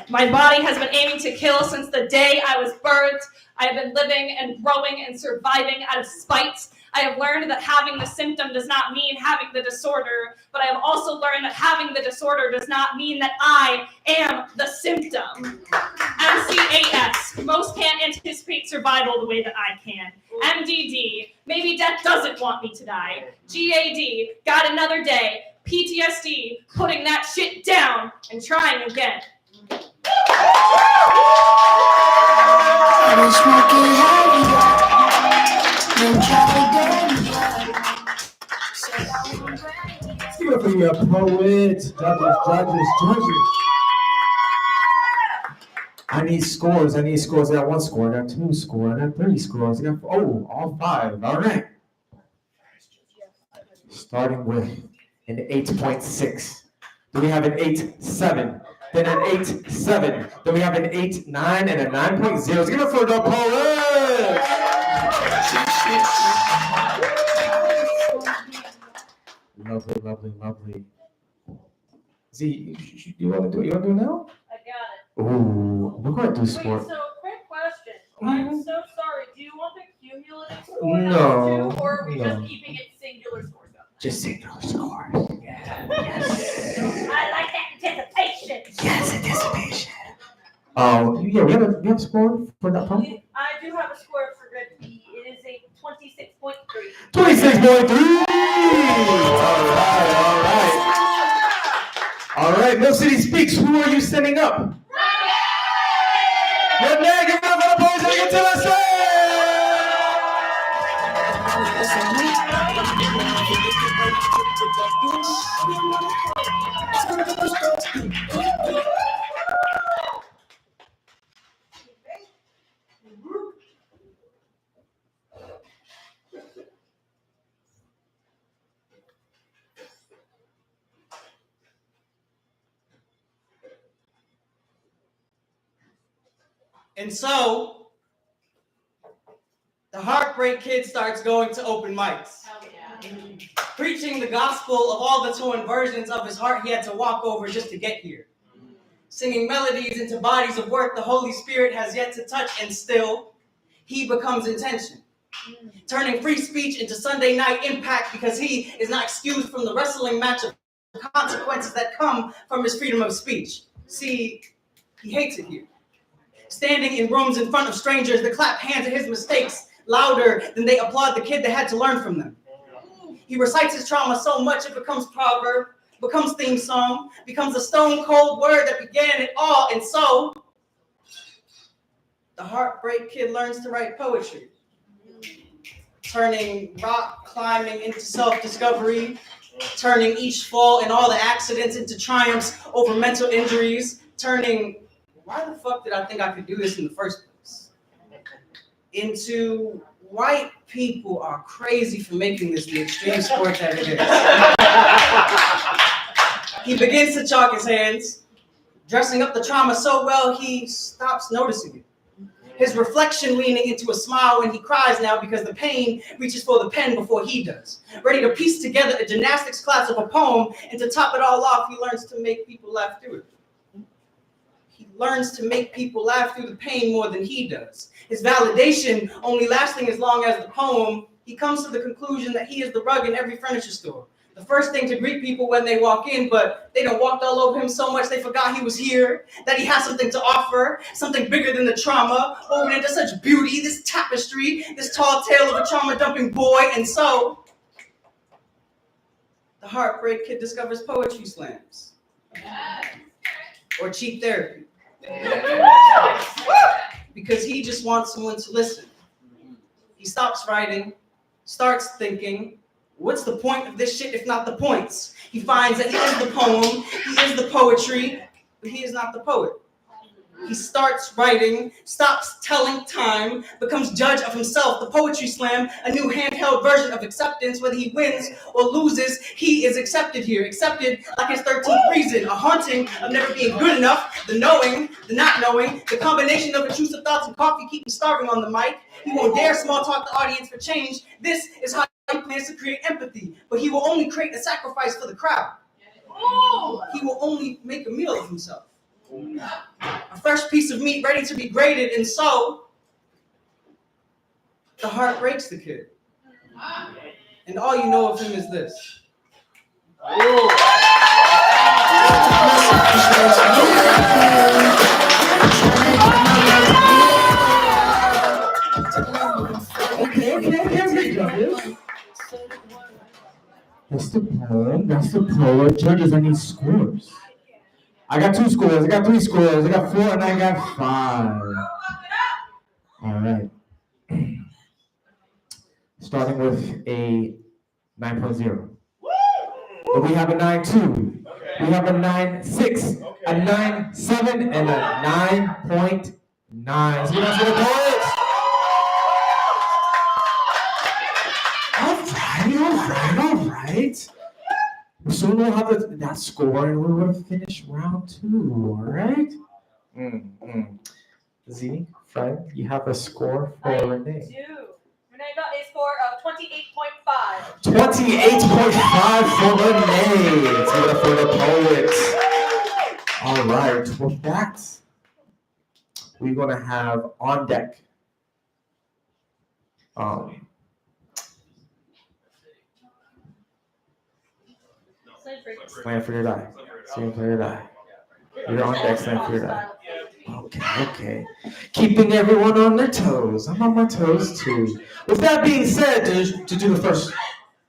My body has been aiming to kill since the day I was birthed. I have been living and growing and surviving out of spite. I have learned that having the symptom does not mean having the disorder, but I have also learned that having the disorder does not mean that I am the symptom. MCAS, most can't anticipate survival the way that I can. MDD, maybe death doesn't want me to die. GAD, got another day. PTSD, putting that shit down and trying again. Let's give it up for your poets, judges. I need scores. I got 1 score. I got 2 scores. I got 3 scores. I got all 5. All right. Starting with an 8.6. Then we have an 8.7. Then an 8.7. Then we have an 8.9 and a 9.0. Let's give it for the poets. Lovely. Z, you want to do it? You want to do it now? I got it. Ooh, we're going to do sport. Wait, so quick question. I'm so sorry. Do you want the cumulative score No, now too, or are we no. just keeping it singular scores? Just singular scores. Yes. I like that Yeah, we have a score for that poem. I do have a score for Red P. It is a 26.3. 26.3! All right, Mill City Speaks. Who are you sending up? Redneck, give it up for the boys that get to the stage! And so, the Heartbreak Kid starts going to open mics. Preaching the gospel of all the torn versions of his heart he had to walk over just to get here. Singing melodies into bodies of work the Holy Spirit has yet to touch, and still, he becomes intention. Turning free speech into Sunday night impact because he is not excused from the wrestling match of consequences that come from his freedom of speech. See, he hates it here. Standing in rooms in front of strangers that clap hands at his mistakes louder than they applaud the kid that had to learn from them. He recites his trauma so much it becomes proverb, becomes theme song, becomes a stone cold word that began it all. And so, the Heartbreak Kid learns to write poetry, turning rock climbing into self-discovery, turning each fall and all the accidents into triumphs over mental injuries, turning, why the fuck did I think I could do this in the first place? Into white people are crazy for making this the extreme sport that it is. He begins to chalk his hands, dressing up the trauma so well he stops noticing it. His reflection leaning into a smile when he cries now because the pain reaches for the pen before he does. Ready to piece together a gymnastics class of a poem, and to top it all off, he learns to make people laugh through it. He learns to make people laugh through the pain more than he does. His validation only lasting as long as the poem, he comes to the conclusion that he is the rug in every furniture store. The first thing to greet people when they walk in, but they done walked all over him so much they forgot he was here, that he has something to offer, something bigger than the trauma, woven into such beauty, this tapestry, this tall tale of a trauma-dumping boy. And so, the Heartbreak Kid discovers poetry slams. Or cheap therapy. Because he just wants someone to listen. He stops writing, starts thinking, what's the point of this shit if not the points? He finds that he is the poem, he is the poetry, but he is not the poet. He starts writing, stops telling time, becomes judge of himself. The poetry slam, a new handheld version of acceptance. Whether he wins or loses, he is accepted here. Accepted like his 13th reason, a haunting of never being good enough, the knowing, the not knowing, the combination of intrusive thoughts and coffee keep him starving on the mic. He won't dare small talk the audience for change. This is how he plans to create empathy, but he will only create a sacrifice for the crowd. He will only make a meal of himself. A fresh piece of meat ready to be grated, and so the heart breaks the kid. And all you know of him is this. That's the poem. That's the poet. Judges, I need scores. I got 2 scores. I got 3 scores. I got 4 and I got 5. All right. Starting with a 9.0. But we have a 9.2. We have a 9.6, a 9.7, and a 9.9. So give us for the poets. All right. So we'll have that score and we're going to finish round 2, all right? Z, Fred, you have a score for Renee. Renee got a score of 28.5. 28.5 for Renee. Let's give it up for the poets. All right, with that, we're going to have on deck. Slam for your die. Slam for your die. You're on deck, slam for your die. Okay. Keeping everyone on their toes. I'm on my toes too. With that being said, to do the first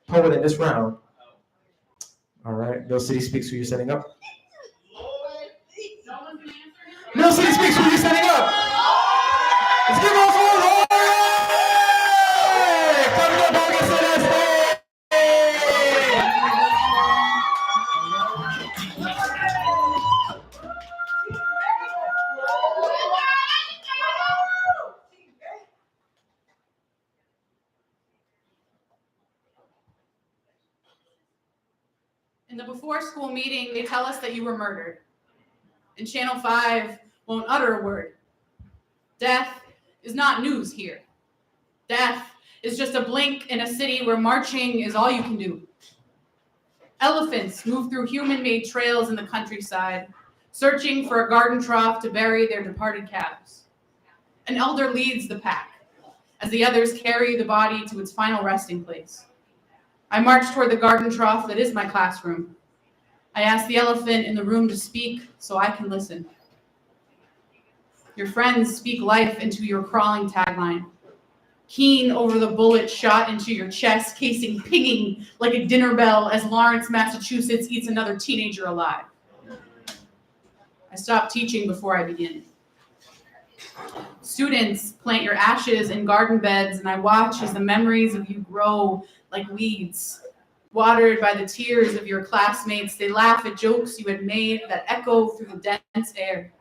poet in this round. All right. No City Speaks, who you're setting up. No City Speaks, who you're setting up. Let's give us one. Coming up August In the before school meeting, they tell us that you were murdered. And Channel 5 won't utter a word. Death is not news here. Death is just a blink in a city where marching is all you can do. Elephants move through human-made trails in the countryside, searching for a garden trough to bury their departed calves. An elder leads the pack, as the others carry the body to its final resting place. I march toward the garden trough that is my classroom. I ask the elephant in the room to speak so I can listen. Your friends speak life into your crawling tagline. Keen over the bullet shot into your chest, casing pinging like a dinner bell as Lawrence, Massachusetts eats another teenager alive. I stop teaching before I begin. Students plant your ashes in garden beds, and I watch as the memories of you grow like weeds. Watered by the tears of your classmates, they laugh at jokes you had made that echo through the dense air.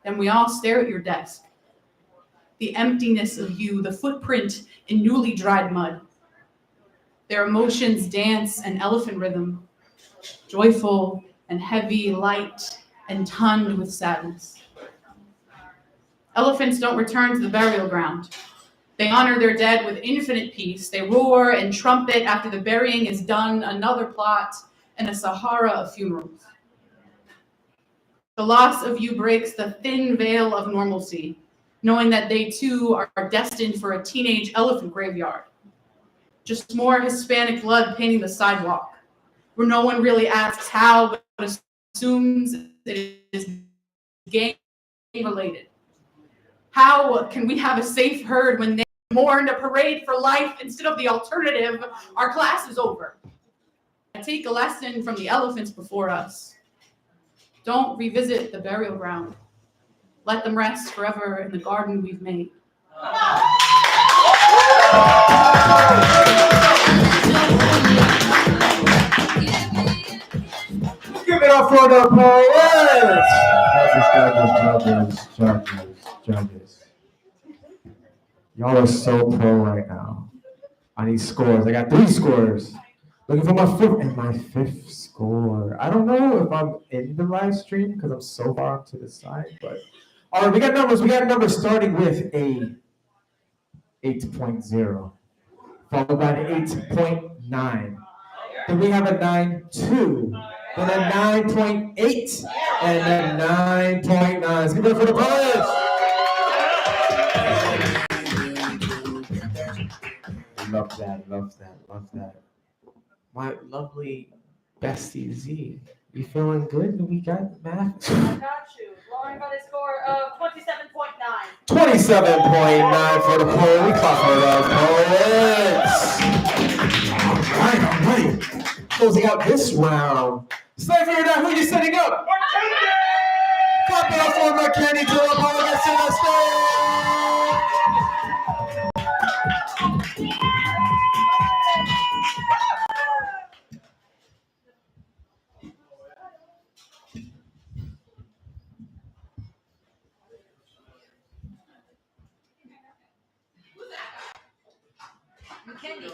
Then we all stare at your desk. The emptiness of you, the footprint in newly dried mud. Their emotions dance an elephant rhythm, joyful and heavy, light and toned with sadness. Elephants don't return to the burial ground. They honor their dead with infinite peace. They roar and trumpet after the burying is done, another plot, and a Sahara of funerals. The loss of you breaks the thin veil of normalcy, knowing that they too are destined for a teenage elephant graveyard. Just more Hispanic blood painting the sidewalk, where no one really asks how, but assumes it is gang-related. How can we have a safe herd when they mourned a parade for life instead of the alternative, our class is over? I take a lesson from the elephants before us. Don't revisit the burial ground. Let them rest forever in the garden we've made. Give it up for the poets! Judges. Y'all are so pro right now. I need scores. I got 3 scores. Looking for my fifth score. I don't know if I'm in the live stream because I'm so far to the side, but all right, we got numbers. We got numbers starting with a 8.0, followed by an 8.9. Then we have a 9.2, then a 9.8, and a 9.9. Let's give it up for the poets. Love that. My lovely bestie Z. You feeling good? We got math? I got you. Lauren got a score of 27.9. 27.9 for the poet. We clap for the poets. All right. Closing out this round. Slavery or not, who are you setting up? Clap it up for McKinney to the poet gets to the stage. Mackenzie.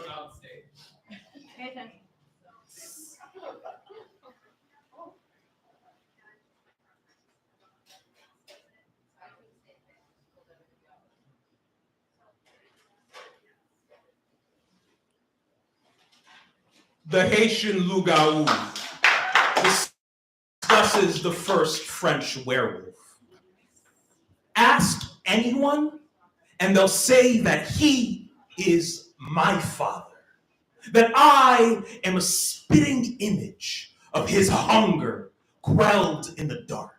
Pay attention. The Haitian loup-garou discusses the first French werewolf. Ask anyone, and they'll say that he is my father, that I am a spitting image of his hunger quelled in the dark.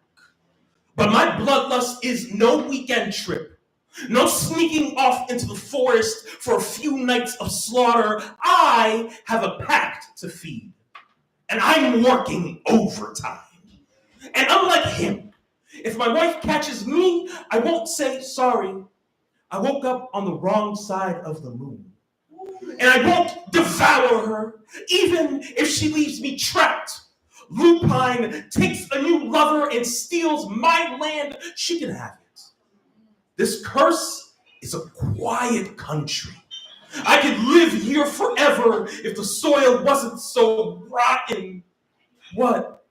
But my bloodlust is no weekend trip, no sneaking off into the forest for a few nights of slaughter. I have a pact to feed, and I'm working overtime. And unlike him, if my wife catches me, I won't say sorry. I woke up on the wrong side of the moon. And I won't devour her, even if she leaves me trapped. Lupine takes a new lover and steals my land. She can have it. This curse is a quiet country. I could live here forever if the soil wasn't so rotten. What?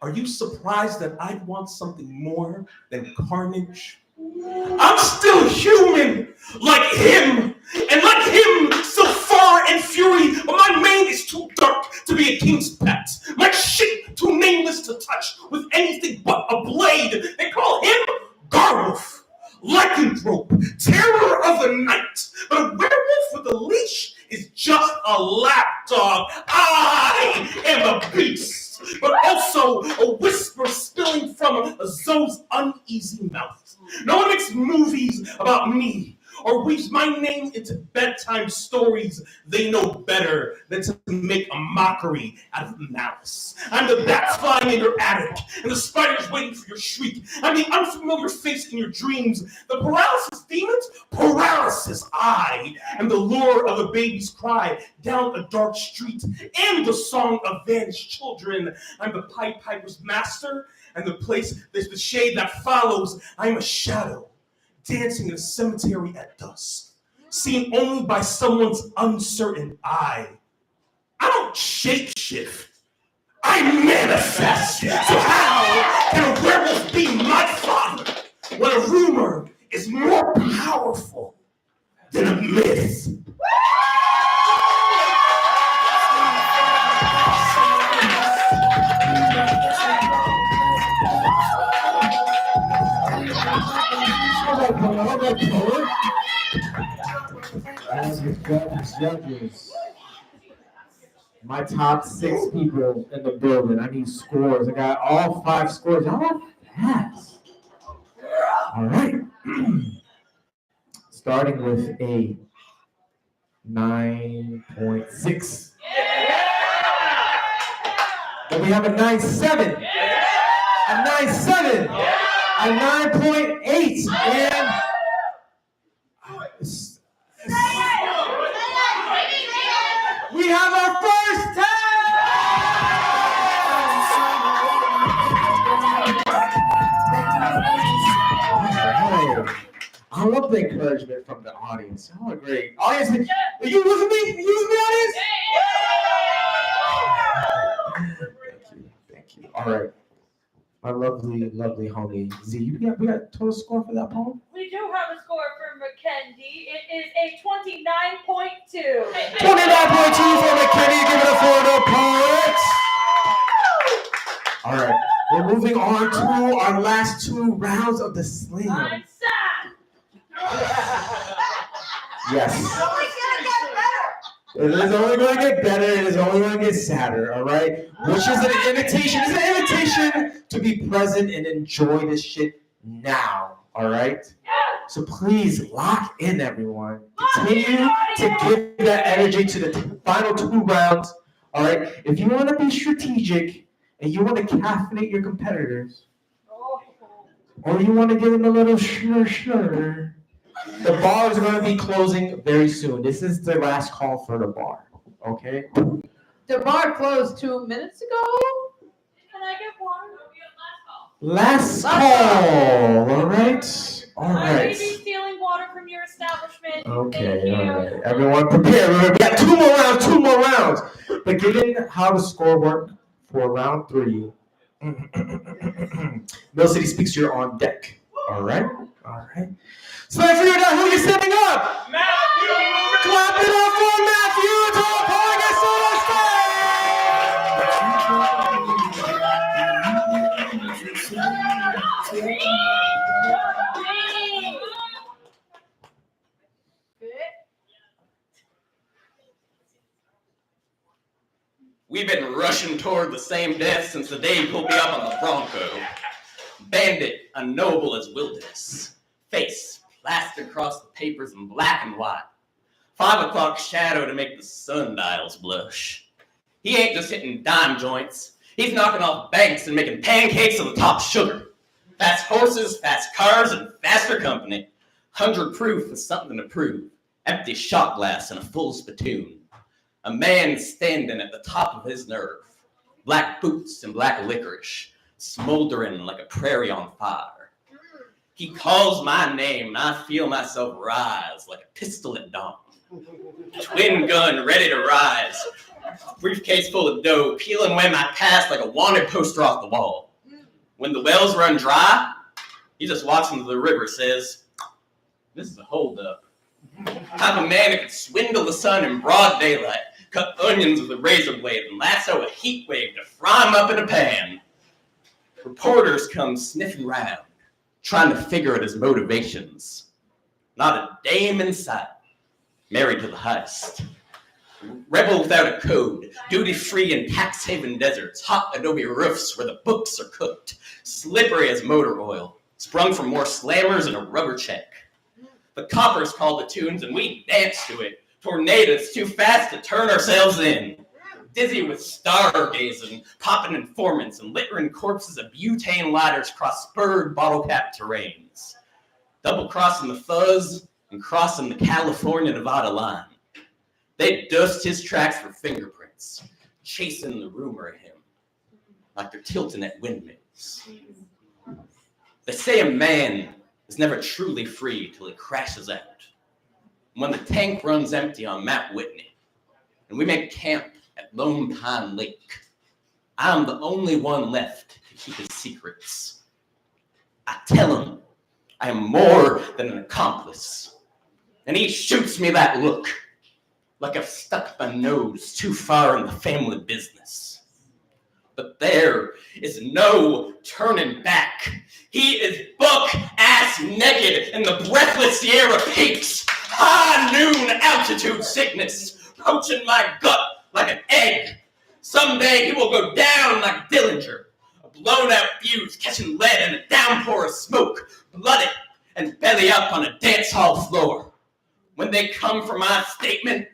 Are you surprised that I'd want something more than carnage? I'm still human, like him, and like him, still fur and fury, but my mane is too dark to be a king's pet. My shit too nameless to touch with anything but a blade. They call him Garwolf, lycanthrope, terror of the night. But a werewolf with a leash is just a lapdog. I am a beast, but also a whisper spilling from a Zoe's uneasy mouth. No one makes movies about me or weaves my name into bedtime stories. They know better than to make a mockery out of malice. I'm the bat flying in your attic and the spiders waiting for your shriek. I'm the unfamiliar face in your dreams. The paralysis demons? Paralysis. I am the lure of a baby's cry down a dark street and the song of vanished children. I'm the Pied Piper's master and the place, there's the shade that follows. I'm a shadow dancing in a cemetery at dusk, seen only by someone's uncertain eye. I don't shapeshift. I manifest. So how can a werewolf be my father when a rumor is more powerful than a myth? Judges. My top 6 people in the building. I need scores. I got all 5 scores. Y'all are fast. All right. Starting with a 9.6. Then we have a 9.7. A 9.7. A 9.8. And we have our first 10! I love the encouragement from the audience. Y'all are great. Audience, are you with me? Are you with me, audience? Thank you. All right. My lovely homie Z, we got total score for that poem? We do have a score for Mackenzie. It is a 29.2. 29.2 for Mackenzie. Give it up for the poets. All right. We're moving on to our last 2 rounds of the slam. I'm sad. Yes. It is only going to get better. It is only going to get sadder, all right? Which is an invitation. It's an invitation to be present and enjoy this shit now, all right? So please lock in, everyone. Continue to give that energy to the final 2 rounds, all right? If you want to be strategic and you want to caffeinate your competitors, or you want to give them a little schnurr, the bar is going to be closing very soon. This is the last call for the bar, okay? The bar closed 2 minutes ago. Can I get one? Last call, all right? All I may right. be stealing water from your establishment. Okay, all right. Everyone prepare. We got 2 more rounds. But given how the score worked for round 3, Mill City Speaks, you're on deck. All right? All right. So let's figure out who you're setting up. Matthew! Clap it up for Matthew to appoint us on the We've been rushing toward the same death since the day he pulled me up on the Bronco. bandit, unknowable as wilderness. Face plastered across the papers in black and white. 5 o'clock shadow to make the sundials blush. He ain't just hitting dime joints. He's knocking off banks and making pancakes on the top sugar. Fast horses, fast cars, and faster company. 100 proof is something to prove. Empty shot glass and a full spittoon. A man standing at the top of his nerve. Black boots and black licorice, smoldering like a prairie on fire. He calls my name and I feel myself rise like a pistol at dawn. Twin gun ready to rise. Briefcase full of dough, peeling away my past like a wanted poster off the wall. When the wells run dry, he just walks into the river, says, "This is a holdup." I'm a man who could swindle the sun in broad daylight, cut onions with a razor blade, and lasso a heat wave to fry them up in a pan. Reporters come sniffing round, trying to figure out his motivations. Not a dame in sight. Married to the heist. Rebel without a code, duty-free in tax-haven deserts, hot adobe roofs where the books are cooked, slippery as motor oil, sprung from more slammers and a rubber check. The coppers call the tunes and we dance to it, tornadoes too fast to turn ourselves in. Dizzy with stargazing, popping informants and littering corpses of butane lighters cross spurred bottle-cap terrains. Double-crossing the fuzz and crossing the California-Nevada line. They dust his tracks for fingerprints, chasing the rumor of him, like they're tilting at windmills. They say a man is never truly free till he crashes out. When the tank runs empty on Mount Whitney, and we make camp at Lone Pine Lake, I'm the only one left to keep his secrets. I tell him I am more than an accomplice, and he shoots me that look, like I've stuck my nose too far in the family business. But there is no turning back. He is buck-ass naked in the breathless Sierra Peaks. High noon altitude sickness, poaching my gut like an egg. Someday he will go down like Dillinger, a blown-out fuse catching lead in a downpour of smoke, bloody and belly up on a dance hall floor. When they come for my statement,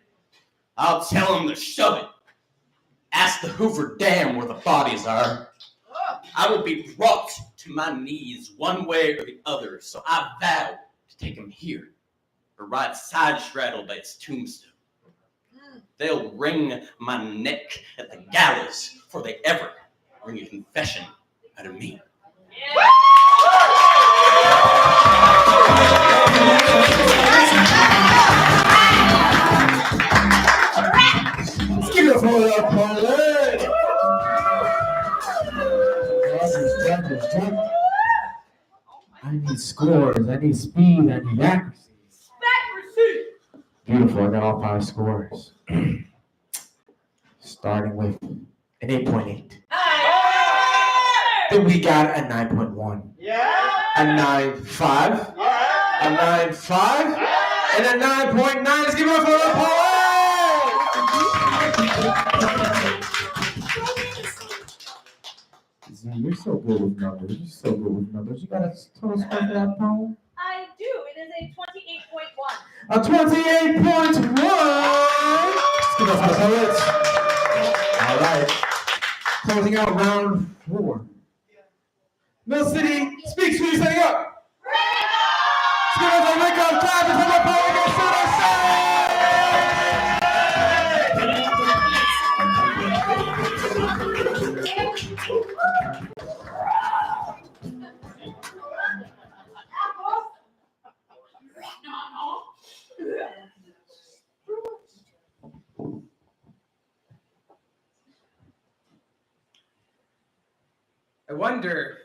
I'll tell them to shove it. Ask the Hoover Dam where the bodies are. I will be brought to my knees one way or the other, so I vow to take him here or ride side straddled by its tombstone. They'll wring my neck at the gallows before they ever wring a confession out of me. Let's give it up for that parlay. I need scores. I need speed. I need accuracy. Beautiful. I got all 5 scores. Starting with an 8.8. Then we got a 9.1. A 9.5. A 9.5. And a 9.9. Let's give it up for the parlay. You're so good with numbers. You're so good with numbers. You got a total score for that poem? I do. It is a 28.1. A 28.1. Let's give it up for the poets. All right. Closing out round 4. Mill City, speak, sweetie, setting up. Let's give it up for Rick on time before my poet gets to the side. I wonder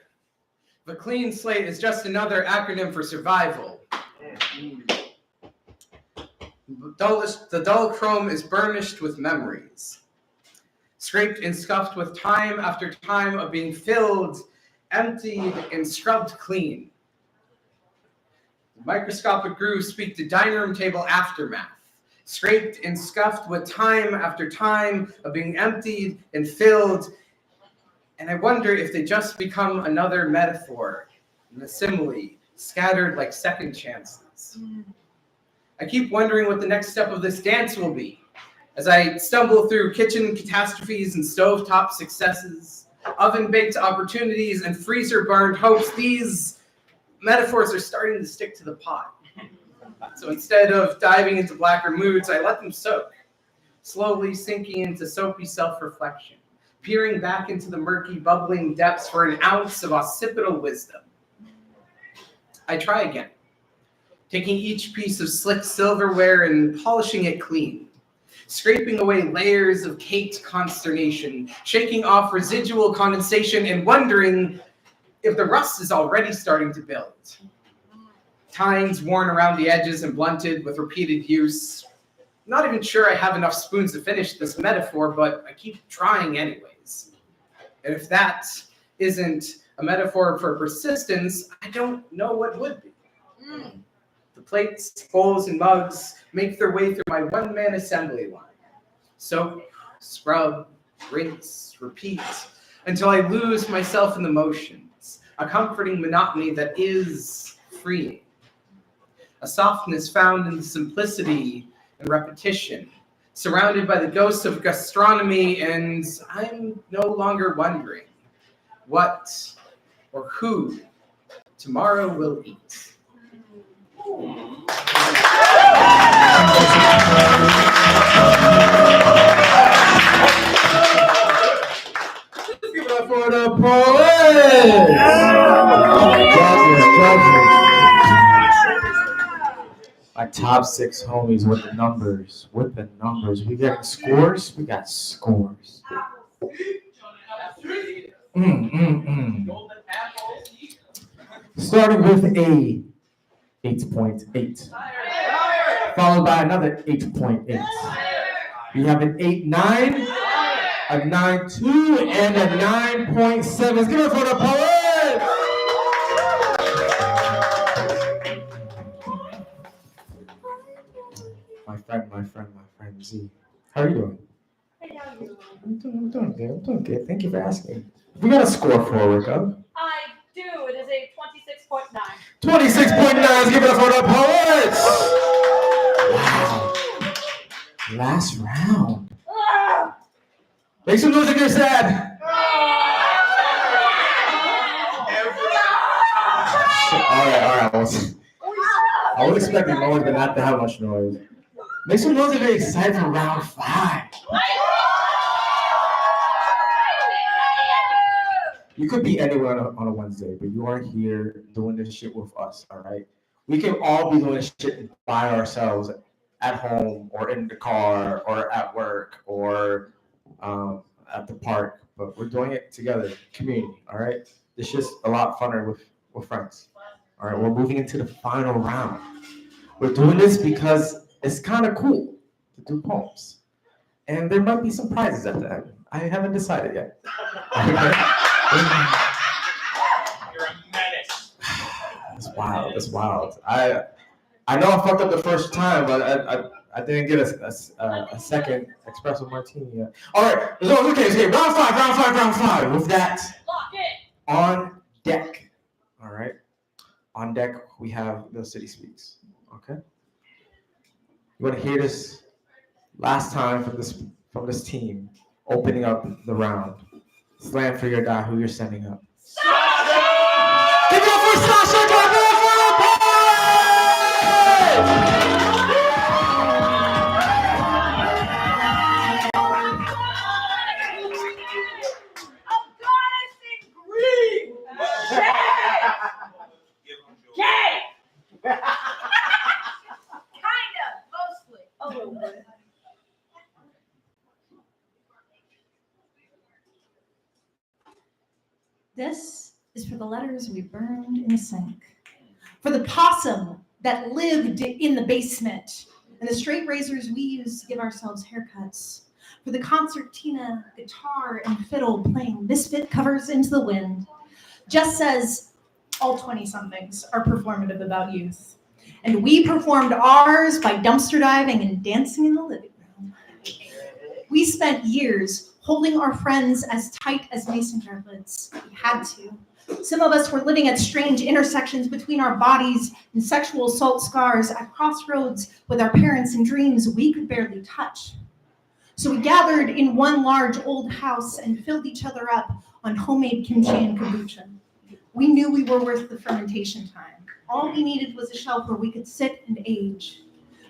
if a clean slate is just another acronym for survival. The dull chrome is burnished with memories, scraped and scuffed with time after time of being filled, emptied, and scrubbed clean. The microscopic grooves speak to dining room table aftermath, scraped and scuffed with time after time of being emptied and filled, And I wonder if they just become another metaphor, and a simile, scattered like second chances. I keep wondering what the next step of this dance will be. As I stumble through kitchen catastrophes and stovetop successes, oven-baked opportunities and freezer-burned hopes, these metaphors are starting to stick to the pot. So instead of diving into blacker moods, I let them soak, slowly sinking into soapy self-reflection, peering back into the murky, bubbling depths for an ounce of occipital wisdom. I try again, taking each piece of slick silverware and polishing it clean, scraping away layers of caked consternation, shaking off residual condensation, and wondering if the rust is already starting to build. Tines worn around the edges and blunted with repeated use. Not even sure I have enough spoons to finish this metaphor, but I keep trying anyways. And if that isn't a metaphor for persistence, I don't know what would be. The plates, bowls, and mugs make their way through my one-man assembly line. Soak, scrub, rinse, repeat, until I lose myself in the motions, a comforting monotony that is freeing. A softness found in the simplicity and repetition, surrounded by the ghosts of gastronomy, and I'm no longer wondering what or who tomorrow will eat. Give it up for the poet! My top 6 homies with the numbers. We got scores. We got scores. Starting with a 8.8, followed by another 8.8. We have an 8.9, a 9.2, and a 9.7. Let's give it for the poet! My friend Z. How are you doing? I'm doing good. Thank you for asking. We got a score for Wake Up. I do. It is a 26.9. 26.9. Let's give it up for the poets! Wow. Last round. Make some noise if you're sad. All right. I would expect the noise, but not to have much noise. Make some noise if you're excited for round 5. You could be anywhere on a Wednesday, but you are here doing this shit with us, all right? We can all be doing this shit by ourselves at home or in the car or at work or at the park, but we're doing it together, community, all right? It's just a lot funner with friends, all right? We're moving into the final round. We're doing this because it's kind of cool to do poems. And there might be some prizes at the end. I haven't decided yet. You're a menace. That's wild. I know I fucked up the first time, but I didn't get a second espresso martini yet. All right, okay. Round five. With that, on deck. All right, on deck we have the City Speaks. Okay, you want to hear this last time from this team opening up the round. Slam for your guy who you're sending up. Sasha! Give it up for Sasha! Give it up for the This is for the letters we burned in the sink, for the possum that lived in the basement, and the straight razors we used to give ourselves haircuts, for the concertina, guitar, and fiddle playing misfit covers into the wind. Just says all 20-somethings are performative about youth, and we performed ours by dumpster diving and dancing in the living room. We spent years holding our friends as tight as mason jar lids. We had to. Some of us were living at strange intersections between our bodies and sexual assault scars at crossroads with our parents and dreams we could barely touch. So we gathered in one large old house and filled each other up on homemade kimchi and kombucha. We knew we were worth the fermentation time. All we needed was a shelf where we could sit and age.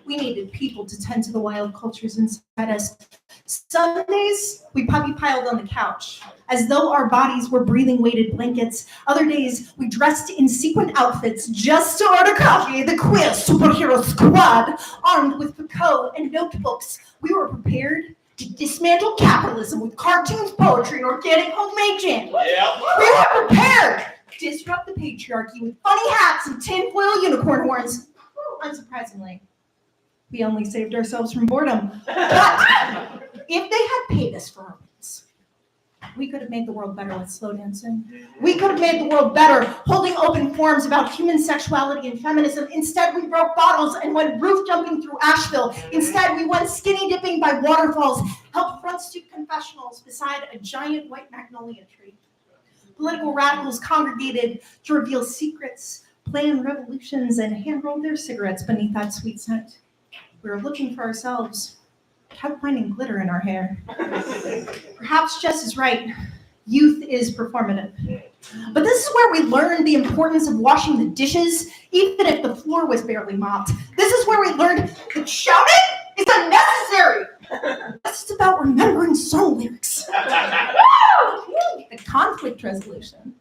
We needed people to tend to the wild cultures inside us. Some days, we puppy piled on the couch, as though our bodies were breathing weighted blankets. Other days, we dressed in sequin outfits just to order coffee at the Queer Superhero Squad, armed with Pico and notebooks. We were prepared to dismantle capitalism with cartoons, poetry, and organic homemade jam. Yeah. We were prepared to disrupt the patriarchy with funny hats and tinfoil unicorn horns. Unsurprisingly, we only saved ourselves from boredom. But if they had paid us for our wins, we could have made the world better with slow dancing. We could have made the world better holding open forums about human sexuality and feminism. Instead, we broke bottles and went roof jumping through Asheville. Instead, we went skinny dipping by waterfalls, held front stoop confessionals beside a giant white magnolia tree. Political radicals congregated to reveal secrets, plan revolutions, and hand-roll their cigarettes beneath that sweet scent. We were looking for ourselves, kept finding glitter in our hair. Perhaps Jess is right. Youth is performative. But this is where we learned the importance of washing the dishes, even if the floor was barely mopped. This is where we learned that shouting is unnecessary. This is about remembering song lyrics. The conflict resolution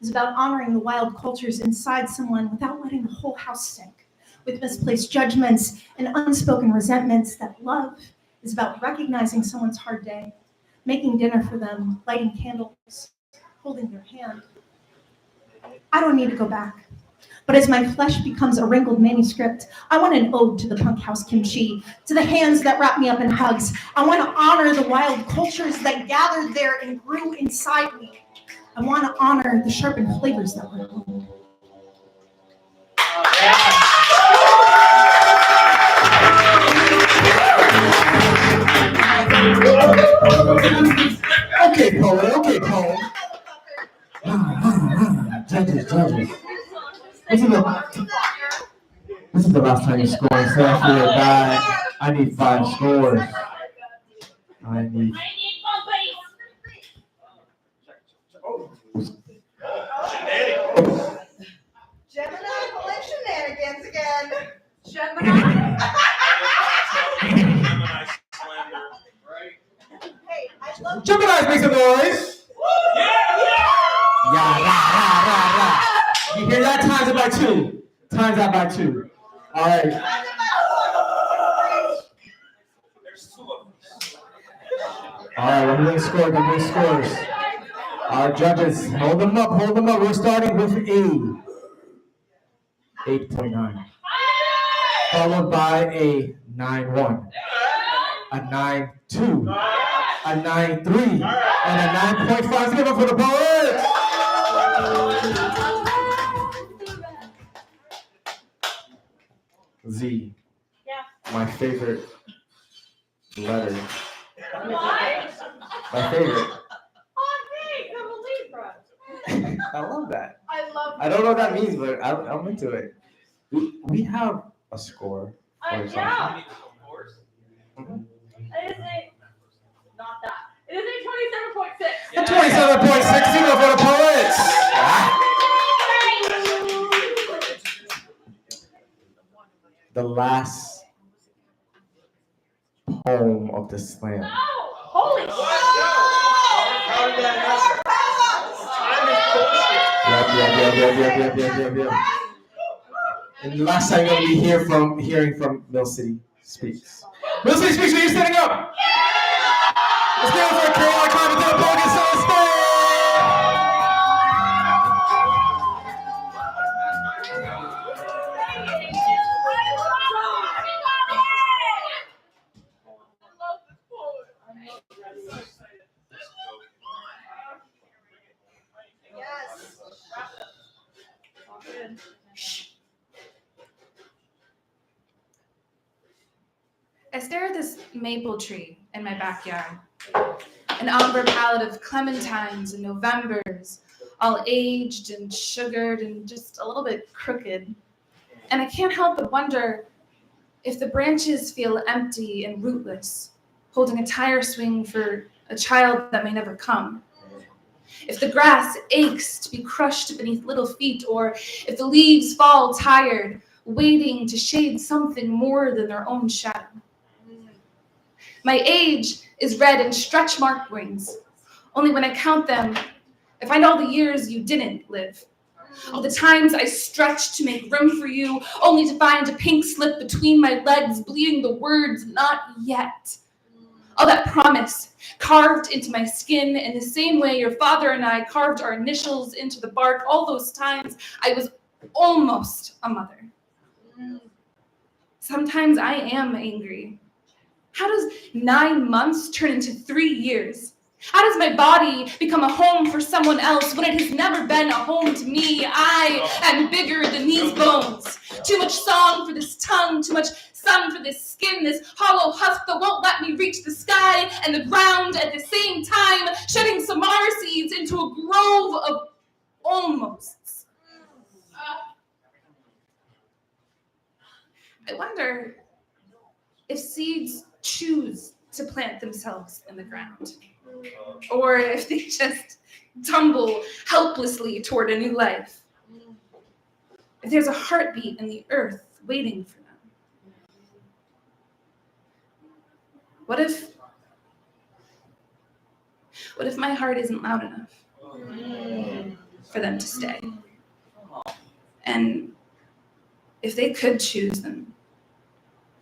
is about honoring the wild cultures inside someone without letting the whole house stink. With misplaced judgments and unspoken resentments, that love is about recognizing someone's hard day, making dinner for them, lighting candles, holding their hand. I don't need to go back. But as my flesh becomes a wrinkled manuscript, I want an ode to the punk house kimchi, to the hands that wrap me up in hugs. I want to honor the wild cultures that gathered there and grew inside me. I want to honor the sharpened flavors that were honed. Okay, poet. Judges. This is the last time you're scoring, so I feel bad. I need 5 scores. I need. Gemini pulling shenanigans again. Gemini? Hey, I love Gemini's make some noise. Yeah, rah. You hear that? Times it by 2. Times that by 2. All right. All right, we're doing scores. Our judges, hold them up. We're starting with a 8.9, followed by a 9.1, a 9.2, a 9.3, and a 9.5. Give it up for the poets. Z, my favorite letter. My favorite. I love that. I don't know what that means, but I'm into it. We have a score for something. Yeah. It is not that. It is a 27.6. 27.6, even for the poets. The last poem of the slam. Holy shit! Yep. And the last time you're gonna be hearing from Mill City Speaks. Mill City Speaks, are you standing up? Let's give it for Carolina Carmen to the bogus on stage. I stare at this maple tree in my backyard. an amber palette of clementines and Novembers, all aged and sugared and just a little bit crooked. And I can't help but wonder if the branches feel empty and rootless, holding a tire swing for a child that may never come. If the grass aches to be crushed beneath little feet, or if the leaves fall tired, waiting to shade something more than their own shadow. My age is read in stretch mark rings. Only when I count them, I find all the years you didn't live. All the times I stretched to make room for you, only to find a pink slip between my legs, bleeding the words, not yet. All that promise carved into my skin in the same way your father and I carved our initials into the bark. All those times I was almost a mother. Sometimes I am angry. How does 9 months turn into 3 years? How does my body become a home for someone else when it has never been a home to me? I am bigger than these bones. Too much song for this tongue, too much sun for this skin, this hollow husk that won't let me reach the sky and the ground at the same time, shedding samar seeds into a grove of almosts. I wonder if seeds choose to plant themselves in the ground, or if they just tumble helplessly toward a new life. If there's a heartbeat in the earth waiting for them. What if my heart isn't loud enough for them to stay? And if they could choose them,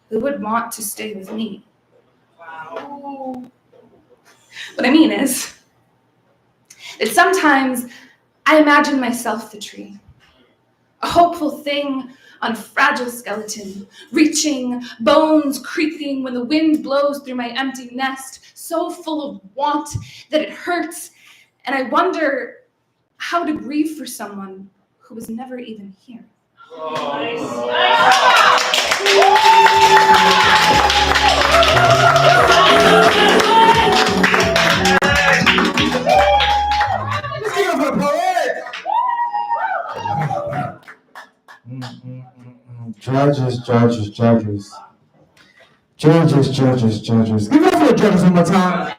who would want to stay with me? Wow. What I mean is that sometimes I imagine myself the tree, a hopeful thing on a fragile skeleton, reaching, bones creaking when the wind blows through my empty nest, so full of want that it hurts, and I wonder how to grieve for someone who was never even here. Let's give it up for the poet! Judges. Judges. Give it up for the judges one more time.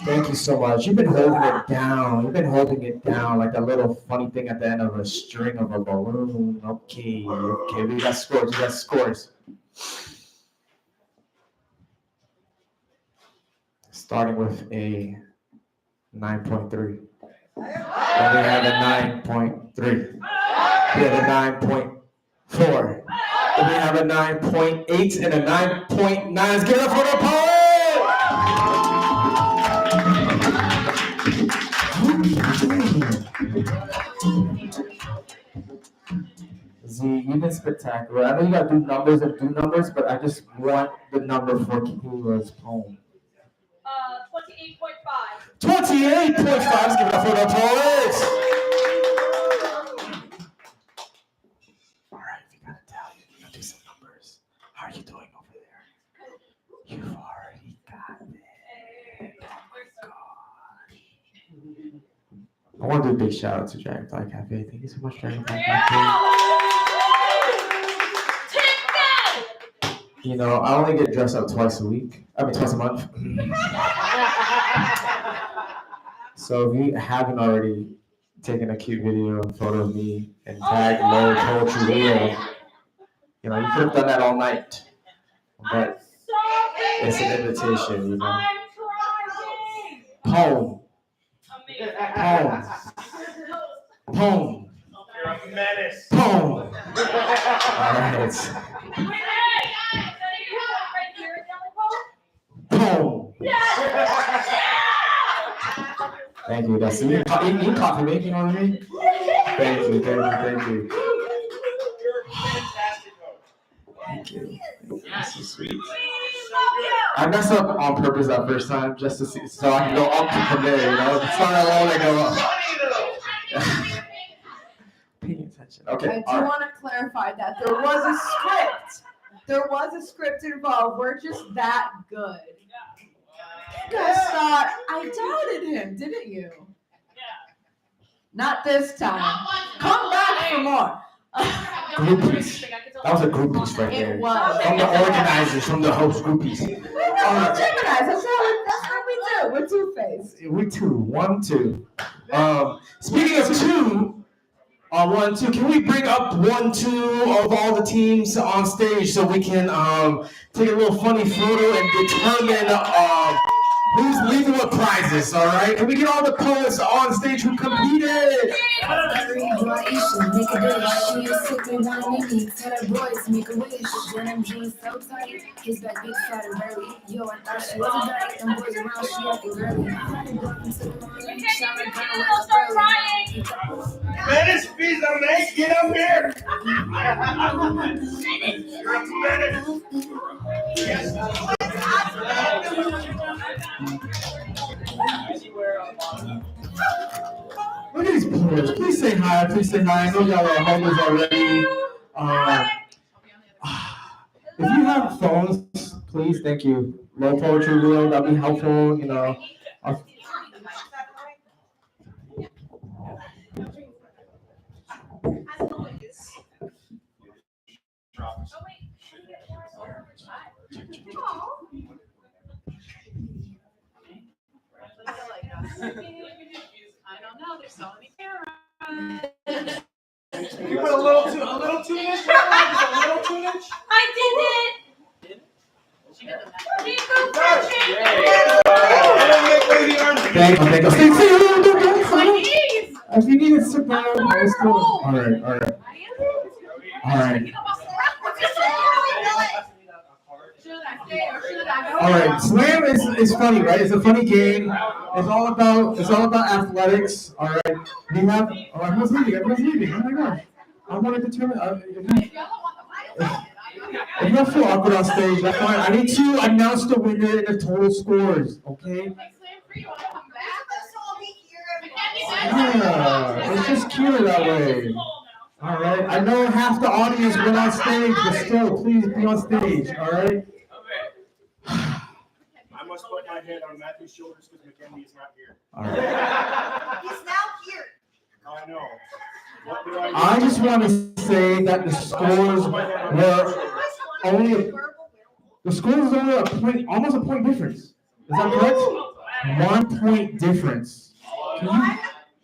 Thank you so much. You've been holding it down. You've been holding it down like a little funny thing at the end of a string of a balloon. Okay. We got scores. Starting with a 9.3. Then we have a 9.3. We have a 9.4. Then we have a 9.8 and a 9.9. Let's give it up for the poet! Z, you've been spectacular. I know you gotta do numbers, but I just want the number for Kayla's poem. 28.5. 28.5. Let's give it up for the poets. All right, we gotta tell you. We gotta do some numbers. How are you doing over there? You've already got it. I want to do a big shout out to Dragonfly Cafe. Thank you so much, Dragonfly Cafe. You know, I only get dressed up twice a month. So if you haven't already taken a cute video, photo of me, and tagged Low Poetry Wheel, you know, you could have done that all night. But it's an invitation, you know. Poem. You're a menace. Poem. All right. Poem. Thank you. That's you can copy me, you know what I mean? Thank you. Thank you. That's so sweet. I messed up on purpose that first time just to see, so I can go up from there, you know? It's not that long to go up. paying attention. Okay. I do all right. want to clarify that there was a script. There was a script involved. We're just that good. You guys thought I doubted him, didn't you? Not this time. Come back for more. Groupies. That was a group piece right there. It was. From the organizers, from the host groupies. We're Gemini's. That's what we do. We're two-faced. We two. 1, 2. Speaking of 2, 1, 2. Can we bring up 1, 2 of all the teams on stage so we can take a little funny photo and determine who's leaving with prizes? All right. Can we get all the poets on stage who competed? Menace, pizza, mate, get up here. You're a menace. Yes. Look at these players. Please say hi. Please say hi. I know y'all are homies already. If you have phones, please, thank you. Low poetry wheel, that'd be helpful. You know. I don't know. There's so many cameras. You put a little tunage, just a little tunage. I did it. Thank you. My knees. If you need to sit down, let's go. All right. All right, slam is funny, right? It's a funny game. It's all about athletics. All right, we have. All right, who's leaving? Everyone's leaving. Oh my gosh, I want to determine. If you feel awkward on stage, that's fine. I need to announce the winner and the total scores. Okay. Yeah, it's just cuter that way. All right. I know half the audience went on stage, but still, please be on stage. All right. I must put my head on Matthew's shoulders because McKendy is not here. All right. He's now here. I know. What do I do? I just want to say that the scores were only a point, almost a point difference. Is that correct? 1 point difference. Can you?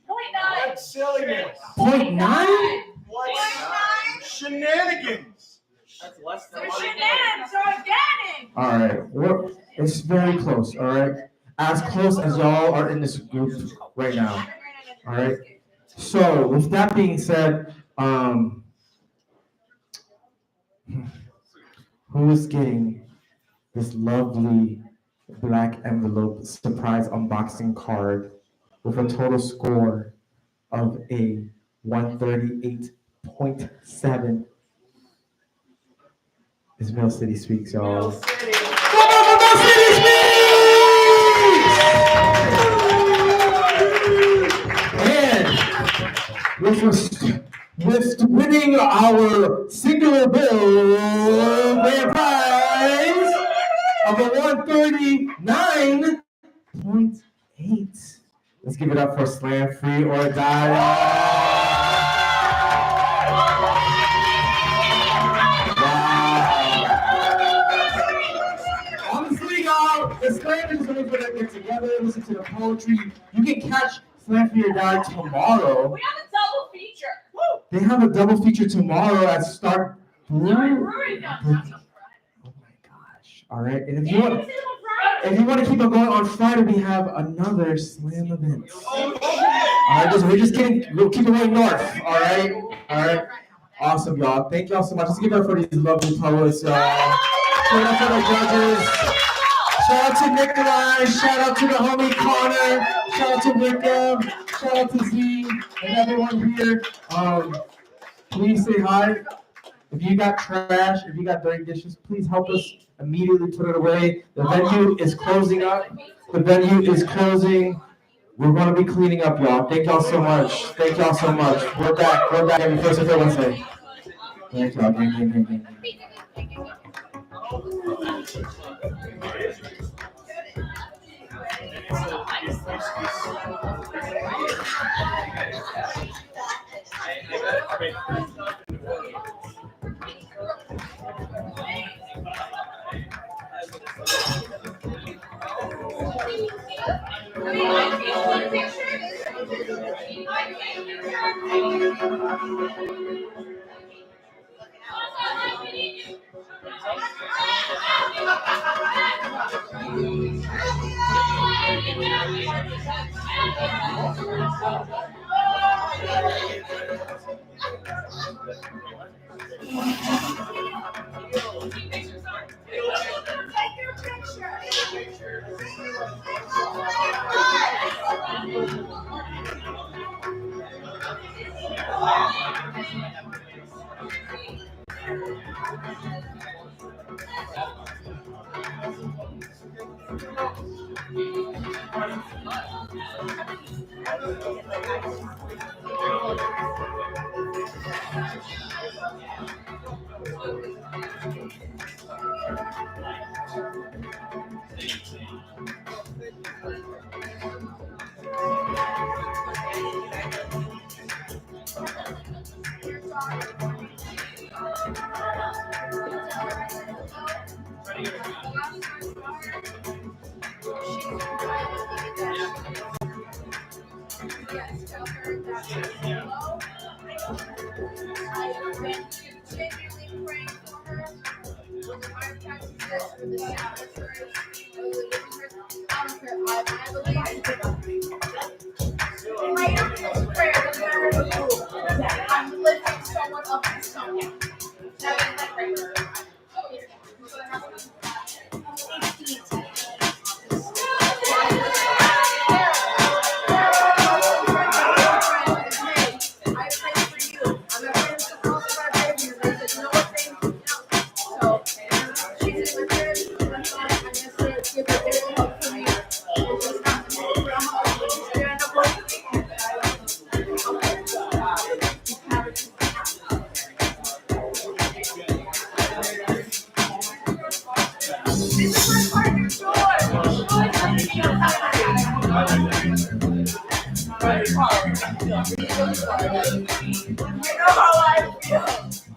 What silliness. 0.9? What shenanigans. That's less than They're shenanigans. They're organic. All right, it's very close. All right, as close as y'all are in this group right now. All right. So with that being said, who is getting this lovely black envelope surprise unboxing card with a total score of a 138.7? It's Mill City Speaks, y'all. And with winning our singular bill grand prize of a 139.8. Let's give it up for Slam Free or Die. The Slam is only going to get together, listen to the poetry. You can catch Slam Free or Die tomorrow. We have a double feature. Woo! They have a double feature tomorrow at Start Brewery. Oh my gosh! All right, and if you want to keep it going on Friday, we have another Slam event. All right, we're just kidding. We'll keep it going north. All right. Awesome, y'all. Thank y'all so much. Let's give it up for these lovely poets, y'all. Shout out to the judges. Shout out to Nikolai, shout out to the homie Connor, shout out to Wickham, shout out to Z, and everyone here. Please say hi. If you got trash, if you got dirty dishes, please help us immediately put it away. The venue is closing up. The venue is closing We're going to be cleaning up, y'all. Thank y'all so much. Thank y'all so much. We're back. We're back every first and third Wednesday. Thank y'all. Thank you. I'm lifting someone up to someone. You know how I feel.